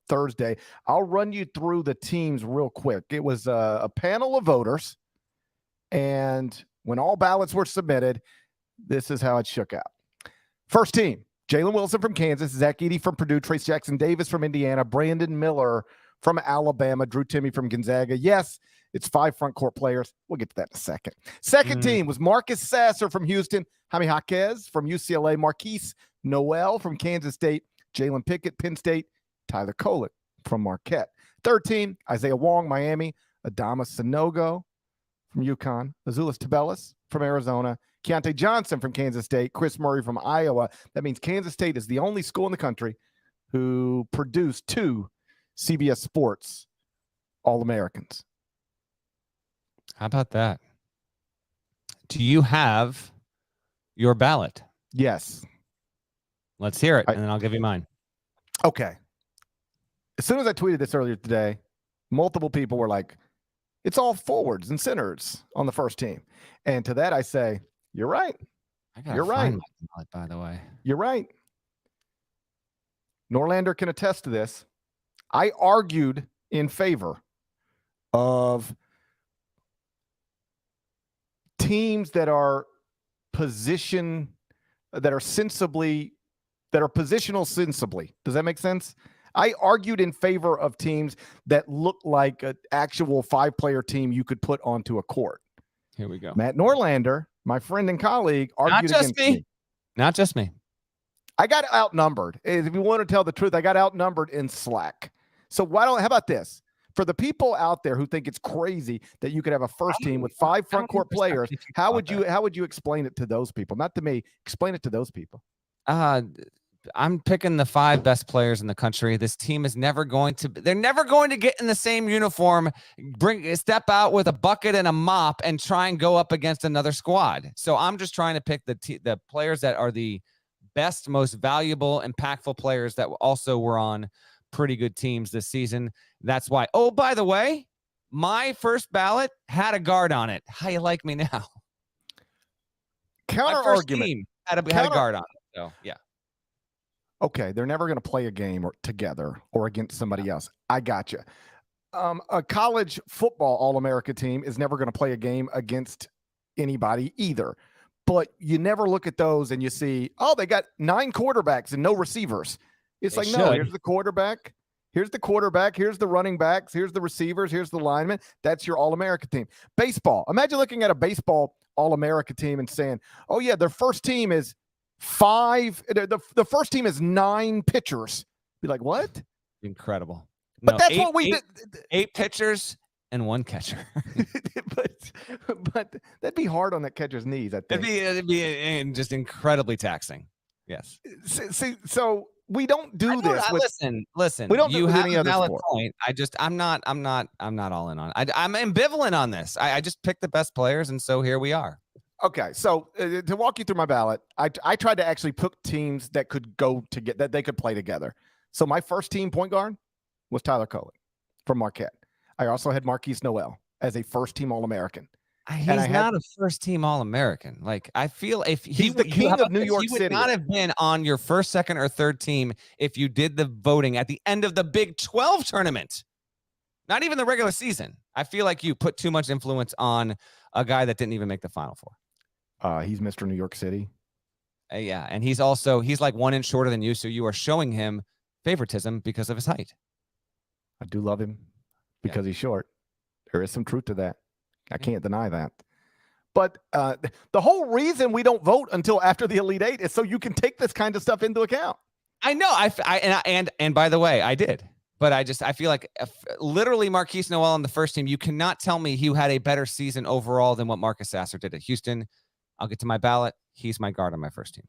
S1: Thursday. I'll run you through the teams real quick. It was a panel of voters, and when all ballots were submitted, this is how it shook out. First team, Jalen Wilson from Kansas, Zach Edey from Purdue, Trace Jackson Davis from Indiana, Brandon Miller from Alabama, Drew Timme from Gonzaga. Yes, it's 5 front court players. We'll get to that in a second. Second team was Marcus Sasser from Houston, Jaime Jaquez from UCLA, Marquise Noel from Kansas State, Jalen Pickett, Penn State, Tyler Kolek from Marquette. Third team, Isaiah Wong, Miami, Adama Sanogo from UConn, Azuolas Tubelis from Arizona, Keontae Johnson from Kansas State, Chris Murray from Iowa. That means Kansas State is the only school in the country who produced 2 CBS Sports All-Americans.
S2: How about that? Do you have your ballot?
S1: Yes.
S2: Let's hear it, and then I'll give you mine.
S1: Okay. As soon as I tweeted this earlier today, multiple people were like, it's all forwards and centers on the first team. And to that, I say, you're right. You're right.
S2: My ballot, by the way.
S1: You're right. Norlander can attest to this. I argued in favor of teams that are position that are positional sensibly. Does that make sense? I argued in favor of teams that look like an actual 5-player team you could put onto a court.
S2: Here we go.
S1: Matt Norlander, my friend and colleague, argued against me.
S2: Not just me.
S1: I got outnumbered. If you want to tell the truth, I got outnumbered in slack. So how about this? For the people out there who think it's crazy that you could have a first team with 5 front court players, how would you explain it to those people? Not to me. Explain it to those people.
S2: I'm picking the 5 best players in the country. This team is never going to get in the same uniform, step out with a bucket and a mop and try and go up against another squad. So I'm just trying to pick the players that are the best, most valuable, impactful players that also were on pretty good teams this season. That's why. Oh, by the way, my first ballot had a guard on it. How you like me now?
S1: Counter argument
S2: had a guard on it. So yeah.
S1: Okay, they're never going to play a game together or against somebody else. I got you. A college football All-America team is never going to play a game against anybody either. But you never look at those and you see, oh, they got 9 quarterbacks and no receivers. It's
S2: They
S1: like, no,
S2: should.
S1: here's the quarterback. Here's the running backs. Here's the receivers. Here's the linemen. That's your All-America team. Baseball. Imagine looking at a baseball All-America team and saying, oh, yeah, their first team is 5. The first team is 9 pitchers. Be like, what?
S2: Incredible.
S1: But
S2: No,
S1: that's what we did.
S2: 8 pitchers and 1 catcher.
S1: but that'd be hard on that catcher's knees, I think.
S2: It'd be just incredibly taxing. Yes.
S1: So we don't do this.
S2: Listen.
S1: We don't
S2: You
S1: do it with
S2: have
S1: any
S2: a
S1: other
S2: valid
S1: sport.
S2: point. I'm not all in on it. I'm ambivalent on this. I just picked the best players, and so here we are.
S1: Okay, so to walk you through my ballot, I tried to actually pick teams that could go to get that they could play together. So my first team point guard was Tyler Cohen from Marquette. I also had Marquise Noel as a first team All-American.
S2: He's not a first team All-American. Like, I feel if
S1: he's the king of New York
S2: he would
S1: City.
S2: not have been on your first, second, or third team if you did the voting at the end of the Big 12 tournament. Not even the regular season. I feel like you put too much influence on a guy that didn't even make the Final Four.
S1: He's Mr. New York City.
S2: Yeah, and he's like 1 inch shorter than you, so you are showing him favoritism because of his height.
S1: I do love him because he's short. There is some truth to that. I can't deny that. But the whole reason we don't vote until after the Elite Eight is so you can take this kind of stuff into account.
S2: I know. And by the way, I did. But I feel like literally Marquise Noel on the first team, you cannot tell me he had a better season overall than what Marcus Sasser did at Houston. I'll get to my ballot. He's my guard on my first team.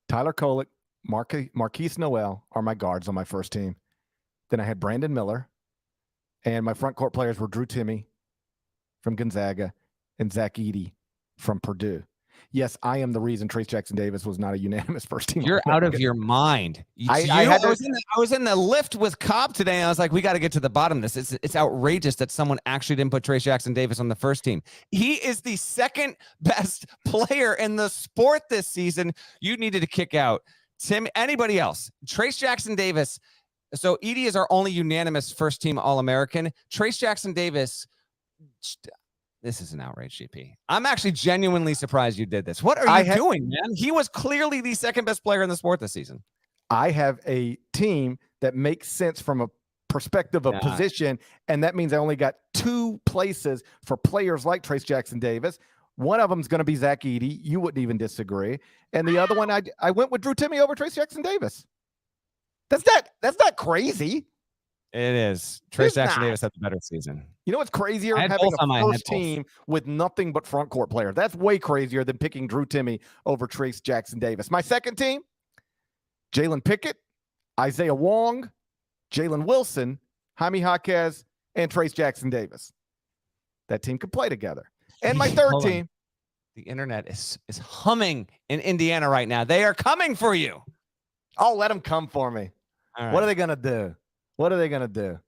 S1: Tyler Kolek, Marquise Noel are my guards on my first team. Then I had Brandon Miller. And my front court players were Drew Timme from Gonzaga and Zach Edey from Purdue. Yes, I am the reason Trace Jackson Davis was not a unanimous first team.
S2: You're out of your mind. I was in the lift with Cobb today, and I was like, we got to get to the bottom of this. It's outrageous that someone actually didn't put Trace Jackson Davis on the first team. He is the second best player in the sport this season. You needed to kick out anybody else. Trace Jackson Davis. So Edey is our only unanimous first team All-American. Trace Jackson Davis. This is an outrage, GP. I'm actually genuinely surprised you did this. What are you doing, man? He was clearly the second best player in the sport this season.
S1: I have a team that makes sense from a perspective of position, and that means I only got 2 places for players like Trace Jackson Davis. One of them is going to be Zach Edey. You wouldn't even disagree. And the other one, I went with Drew Timme over Trace Jackson Davis. That's not crazy.
S2: It is. Trace Jackson Davis had the better season.
S1: You know what's crazier? Having a first team with nothing but front court players. That's way crazier than picking Drew Timme over Trace Jackson Davis. My second team, Jalen Pickett, Isaiah Wong, Jalen Wilson, Jaime Jaquez, and Trace Jackson Davis. That team could play together. And my third team.
S2: The internet is humming in Indiana right now. They are coming for you.
S1: Oh, let them come for me.
S2: All right.
S1: What are they going to do? What are they going to do?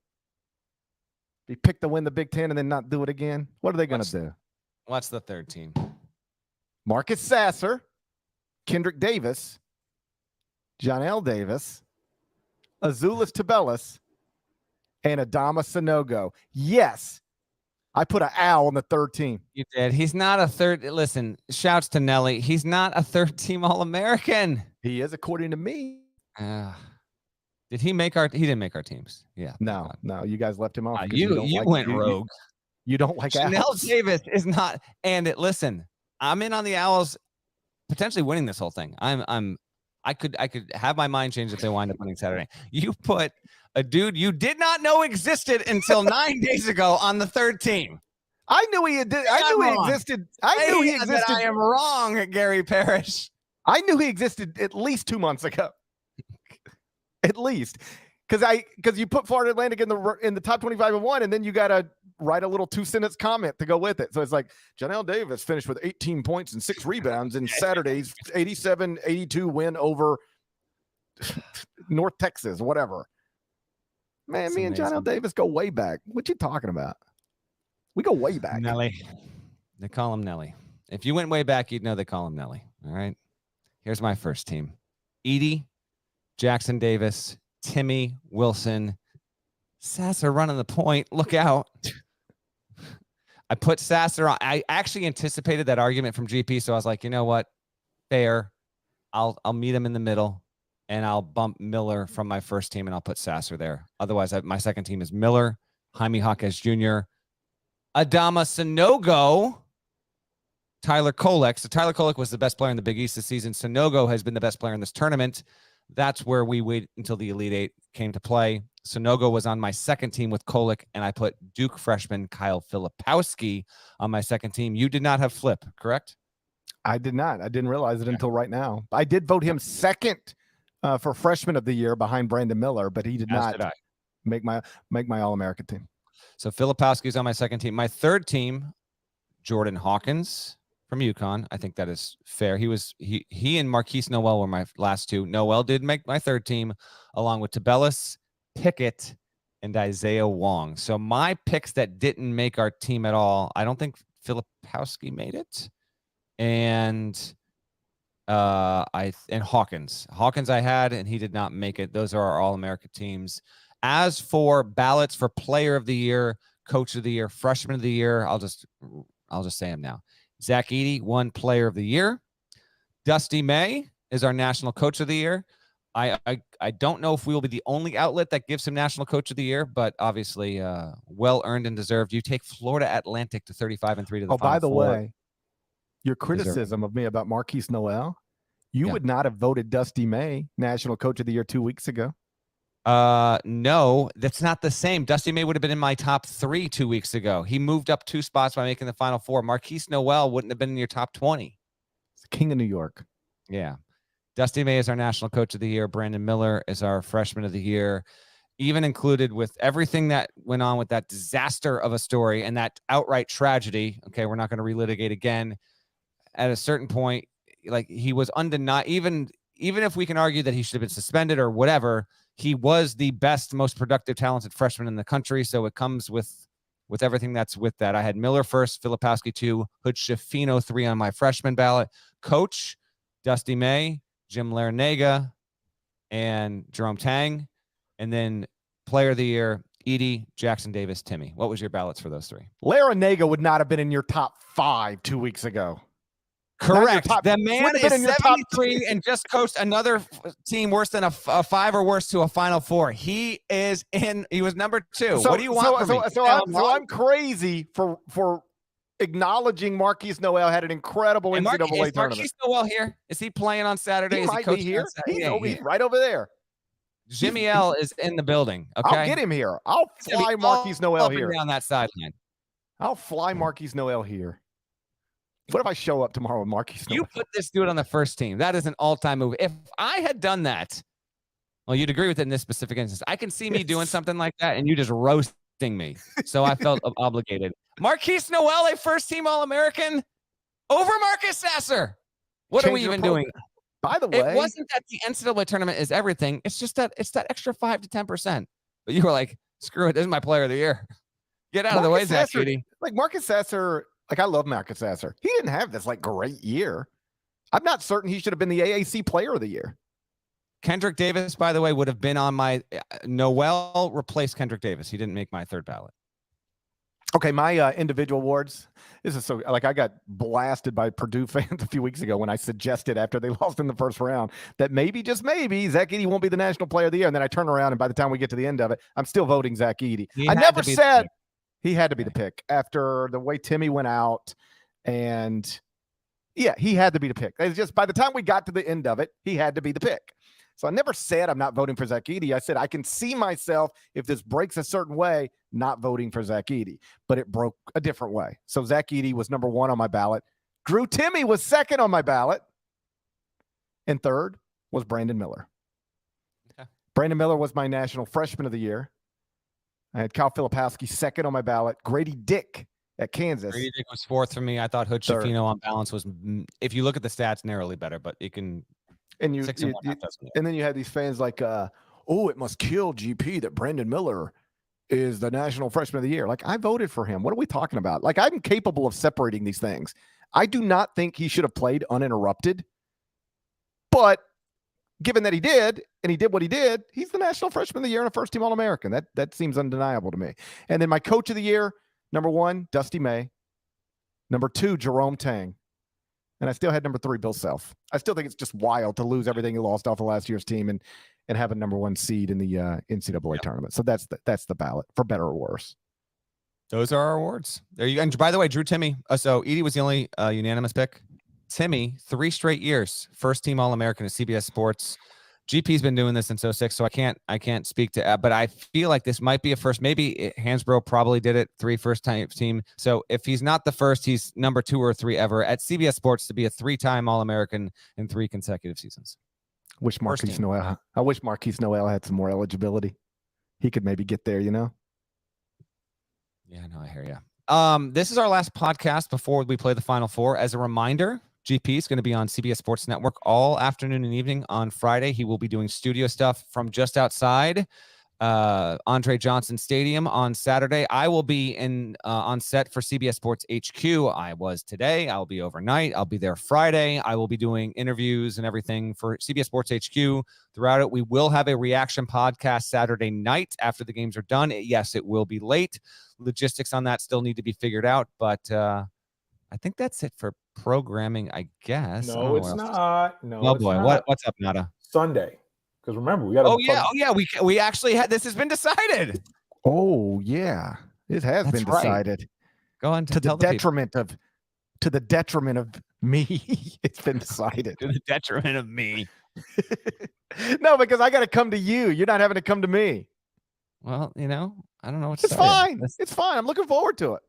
S1: They pick to win the Big Ten and then not do it again? What are they going to do?
S2: What's the third team?
S1: Marcus Sasser, Kendrick Davis, John L. Davis, Azuolas Tubelis, and Adama Sanogo. Yes, I put an owl on the third team.
S2: You did. He's not a third. Listen, shouts to Nelly. He's not a third-team All-American.
S1: He is, according to me.
S2: Did he make our? He didn't make our teams. Yeah.
S1: No, you guys left him off. 'cause
S2: You went rogue.
S1: You don't like
S2: Chanel
S1: owls.
S2: Davis is not. And listen, I'm in on the Owls potentially winning this whole thing. I could have my mind changed if they wind up winning Saturday. You put a dude you did not know existed until 9 days ago on the third team.
S1: I knew he existed. I knew he existed.
S2: I am wrong, Gary Parrish.
S1: I knew he existed at least 2 months ago. At least, because you put Florida Atlantic in the top 25 and 1, and then you got to write a little 2-sentence comment to go with it. So it's like Janelle Davis finished with 18 points and 6 rebounds in Saturday's 87-82 win over North Texas, whatever. Man,
S2: That's
S1: me and
S2: amazing.
S1: Janelle Davis go way back. What you talking about? We go way back.
S2: Nelly. They call him Nelly. If you went way back, you'd know they call him Nelly. All right. Here's my first team: Edie, Jackson Davis, Timmy, Wilson, Sasser running the point. Look out. I put Sasser on. I actually anticipated that argument from GP, so I was like, you know what? Fair. I'll meet him in the middle, and I'll bump Miller from my first team, and I'll put Sasser there. Otherwise, my second team is Miller, Jaime Jaquez Jr., Adama Sanogo, Tyler Kolek. So Tyler Kolek was the best player in the Big East this season. Sanogo has been the best player in this tournament. That's where we wait until the Elite Eight came to play. Sanogo was on my second team with Kolek, and I put Duke freshman Kyle Filipowski on my second team. You did not have Flip, correct?
S1: I did not. I didn't realize it until right now. I did vote him second for freshman of the year behind Brandon Miller, but he did not make my All-American team.
S2: So Filipowski's on my second team. My third team, Jordan Hawkins from UConn. I think that is fair. He and Marquise Noel were my last two. Noel did make my third team, along with Tabellis, Pickett, and Isaiah Wong. So my picks that didn't make our team at all, I don't think Filipowski made it. And Hawkins. Hawkins I had, and he did not make it. Those are our All-America teams. As for ballots for Player of the Year, Coach of the Year, Freshman of the Year, I'll just say him now. Zach Edey won Player of the Year. Dusty May is our National Coach of the Year. I don't know if we will be the only outlet that gives him National Coach of the Year, but obviously well earned and deserved. You take Florida Atlantic to 35-3 to the Final
S1: By the
S2: Four.
S1: way, your criticism of me about Marquise Noel, you would not have voted Dusty May National Coach of the Year 2 weeks ago.
S2: No, that's not the same. Dusty May would have been in my top 3 2 weeks ago. He moved up 2 spots by making the Final Four. Marquise Noel wouldn't have been in your top 20.
S1: It's the King of New York.
S2: Yeah. Dusty May is our National Coach of the Year. Brandon Miller is our Freshman of the Year. Even included with everything that went on with that disaster of a story and that outright tragedy. Okay, we're not going to relitigate again. At a certain point, like, he was undeniable. Even if we can argue that he should have been suspended or whatever, he was the best, most productive, talented freshman in the country. So it comes with everything that's with that. I had Miller first, Filipowski 2, Hood Schifino 3 on my freshman ballot. Coach, Dusty May, Jim Larinaga, and Jerome Tang. And then Player of the Year, Edie, Jackson Davis, Timmy. What was your ballots for those 3?
S1: Larinaga would not have been in your top 5 2 weeks ago.
S2: Correct.
S1: Top,
S2: the man is 73 and just coached another team worse than a 5 or worse to a Final Four. He was number 2. What do you want from me?
S1: So I'm crazy for acknowledging Marquise Noel had an incredible NCAA tournament.
S2: Is Marquise Noel here? Is he playing on Saturday?
S1: He might be here. He's right over there.
S2: Jimmy L is in the building. Okay,
S1: I'll get him here. I'll fly Marquise Noel here
S2: on that sideline.
S1: I'll fly Marquise Noel here. What if I show up tomorrow with Marquise Noel?
S2: You put this dude on the first team. That is an all-time move. If I had done that, well, you'd agree with it in this specific instance. I can see me doing something like that and you just roasting me. So I felt obligated. Marquise Noel, a first-team All-American over Marcus Sasser. What are we even doing?
S1: By the way,
S2: it wasn't that the NCAA tournament is everything. It's just that it's that extra 5 to 10%. But you were like, screw it. This is my Player of the Year. Get out of the way, Zach Edey.
S1: Like Marcus Sasser. Like, I love Marcus Sasser. He didn't have this, great year. I'm not certain he should have been the AAC Player of the Year.
S2: Kendrick Davis, by the way, would have been on my Noel replaced Kendrick Davis. He didn't make my third ballot.
S1: Okay, my individual awards. This is so like I got blasted by Purdue fans a few weeks ago when I suggested after they lost in the first round that maybe, just maybe, Zach Edey won't be the National Player of the Year. And then I turn around and by the time we get to the end of it, I'm still voting Zach Edey. I never said he had to be the pick after the way Timmy went out. And yeah, he had to be the pick. It's just by the time we got to the end of it, he had to be the pick. So I never said I'm not voting for Zach Edey. I said I can see myself, if this breaks a certain way, not voting for Zach Edey. But it broke a different way. So Zach Edey was number 1 on my ballot. Drew Timme was 2nd on my ballot. And 3rd was Brandon Miller. Okay. Brandon Miller was my National Freshman of the Year. I had Kyle Filipowski 2nd on my ballot. Grady Dick at Kansas.
S2: Grady Dick was 4th for me. I thought Hood Schifino on balance was, if you look at the stats, narrowly better, but it can.
S1: And and then you had these fans like, oh, it must kill GP that Brandon Miller is the National Freshman of the Year. Like, I voted for him. What are we talking about? Like, I'm capable of separating these things. I do not think he should have played uninterrupted. But given that he did, and he did what he did, he's the National Freshman of the Year and a first-team All-American. That seems undeniable to me. And then my Coach of the Year, number 1, Dusty May. Number 2, Jerome Tang. And I still had number 3, Bill Self. I still think it's just wild to lose everything he lost off of last year's team and have a number 1 seed in the NCAA tournament. So that's the ballot, for better or worse.
S2: Those are our awards. There you go. And by the way, Drew Timme. So Edey was the only unanimous pick. Timme, 3 straight years, first-team All-American at CBS Sports. GP's been doing this since 06, so I can't speak to, but I feel like this might be a first. Maybe Hansbrough probably did it, 3 first-time team. So if he's not the first, he's number 2 or 3 ever at CBS Sports to be a 3-time All-American in 3 consecutive seasons.
S1: I wish Marquise Noel had some more eligibility. He could maybe get there, you know?
S2: Yeah, no, I hear you. This is our last podcast before we play the Final Four. As a reminder, GP is going to be on CBS Sports Network all afternoon and evening on Friday. He will be doing studio stuff from just outside Andre Johnson Stadium on Saturday. I will be on set for CBS Sports HQ. I was today. I'll be overnight. I'll be there Friday. I will be doing interviews and everything for CBS Sports HQ throughout it. We will have a reaction podcast Saturday night after the games are done. Yes, it will be late. Logistics on that still need to be figured out, but I think that's it for programming, I guess.
S3: No, it's not. No,
S2: oh boy, what's up, Nada?
S3: Sunday, because remember we got.
S2: Oh yeah, we actually had this has been decided.
S1: Oh yeah, it has been decided.
S2: Right. Go on
S1: to the detriment of me. It's been decided
S2: to the detriment of me.
S1: No, because I got to come to you. You're not having to come to me.
S2: Well, I don't know what to say.
S1: It's fine. It's fine. I'm looking forward to it.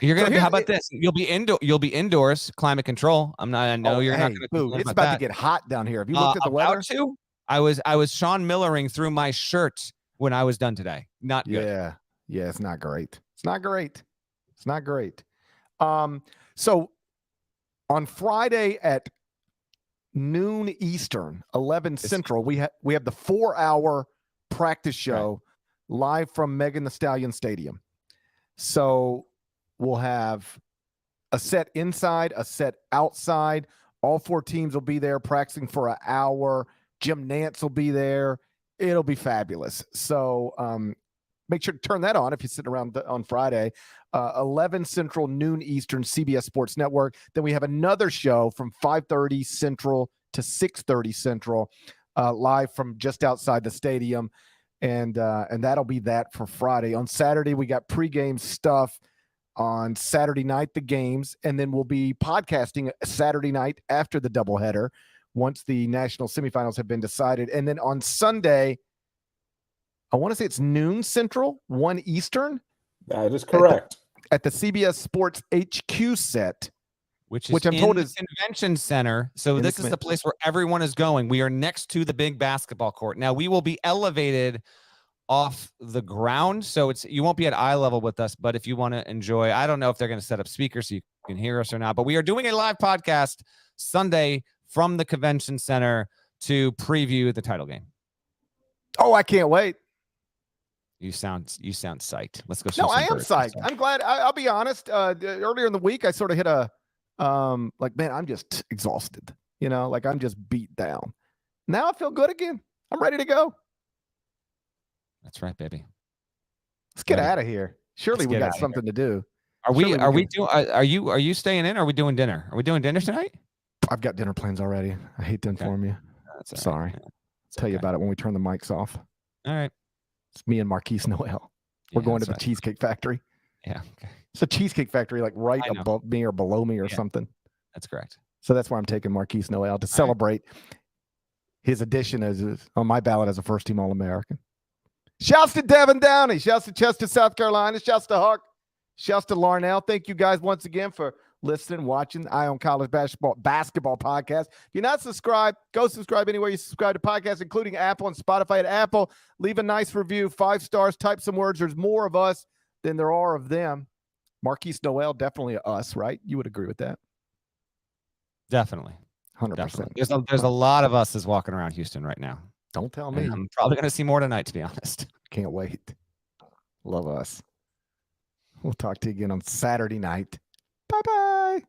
S2: You're gonna. How about this? You'll be indoors, climate control. I know you're not gonna.
S1: It's about to get hot down here. Have you looked at the weather?
S2: I was Sean Millering through my shirt when I was done today. Not good.
S1: Yeah. It's not great. It's not great. So on Friday at noon Eastern, 11 Central, we have the 4-hour practice show live from Megan Thee Stallion Stadium. So we'll have a set inside, a set outside. All 4 teams will be there practicing for an hour. Jim Nantz will be there. It'll be fabulous. So make sure to turn that on if you're sitting around on Friday. 11 Central, noon Eastern, CBS Sports Network. Then we have another show from 5:30 Central to 6:30 Central, live from just outside the stadium. And that'll be that for Friday. On Saturday, we got pregame stuff. On Saturday night, the games, and then we'll be podcasting Saturday night after the doubleheader once the national semifinals have been decided. And then on Sunday, I want to say it's noon Central, 1 Eastern.
S3: That is correct.
S1: At the CBS Sports HQ set,
S2: which I'm told is convention center. So this is the place where everyone is going. We are next to the big basketball court. Now we will be elevated off the ground, so you won't be at eye level with us, but if you want to enjoy, I don't know if they're going to set up speakers so you can hear us or not, but we are doing a live podcast Sunday from the convention center to preview the title game.
S1: Oh, I can't wait.
S2: You sound psyched. Let's go.
S1: No, I am psyched. I'm glad. I'll be honest. Earlier in the week, I sort of hit a man, I'm just exhausted. Like I'm just beat down. Now I feel good again. I'm ready to go.
S2: That's right, baby.
S1: Let's get out of here. Surely
S2: Let's
S1: we
S2: get
S1: got
S2: outta here.
S1: something to do.
S2: Are we?
S1: Surely
S2: Are
S1: we
S2: we doing? Are you staying in? Or are we doing dinner? Are we doing dinner tonight?
S1: I've got dinner plans already. I hate to inform you.
S2: That's all right.
S1: Sorry.
S2: Yeah, it's
S1: Tell you
S2: okay.
S1: about it when we turn the mics off.
S2: All right.
S1: It's me and Marquise Noel. We're
S2: Yeah,
S1: going to
S2: that's
S1: the
S2: right.
S1: Cheesecake Factory.
S2: Yeah. Okay.
S1: It's a Cheesecake Factory, like right
S2: I know.
S1: above me or below me or
S2: Yeah.
S1: something.
S2: That's correct.
S1: So that's where I'm taking Marquise Noel to celebrate his addition on my ballot as a first team All-American. Shouts to Devin Downey. Shouts to Chester, South Carolina. Shouts to Huck. Shouts to Larnell. Thank you guys once again for listening, watching Eye on College Basketball Podcast. If you're not subscribed, go subscribe anywhere you subscribe to podcasts, including Apple and Spotify. At Apple, leave a nice review, 5 stars, type some words. There's more of us than there are of them. Marquise Noel, definitely us, right? You would agree with that?
S2: Definitely.
S1: 100%.
S2: Definitely. There's a lot of us walking around Houston right now.
S1: Don't tell me.
S2: I'm probably going to see more tonight, to be honest.
S1: Can't wait. Love us. We'll talk to you again on Saturday night. Bye-bye.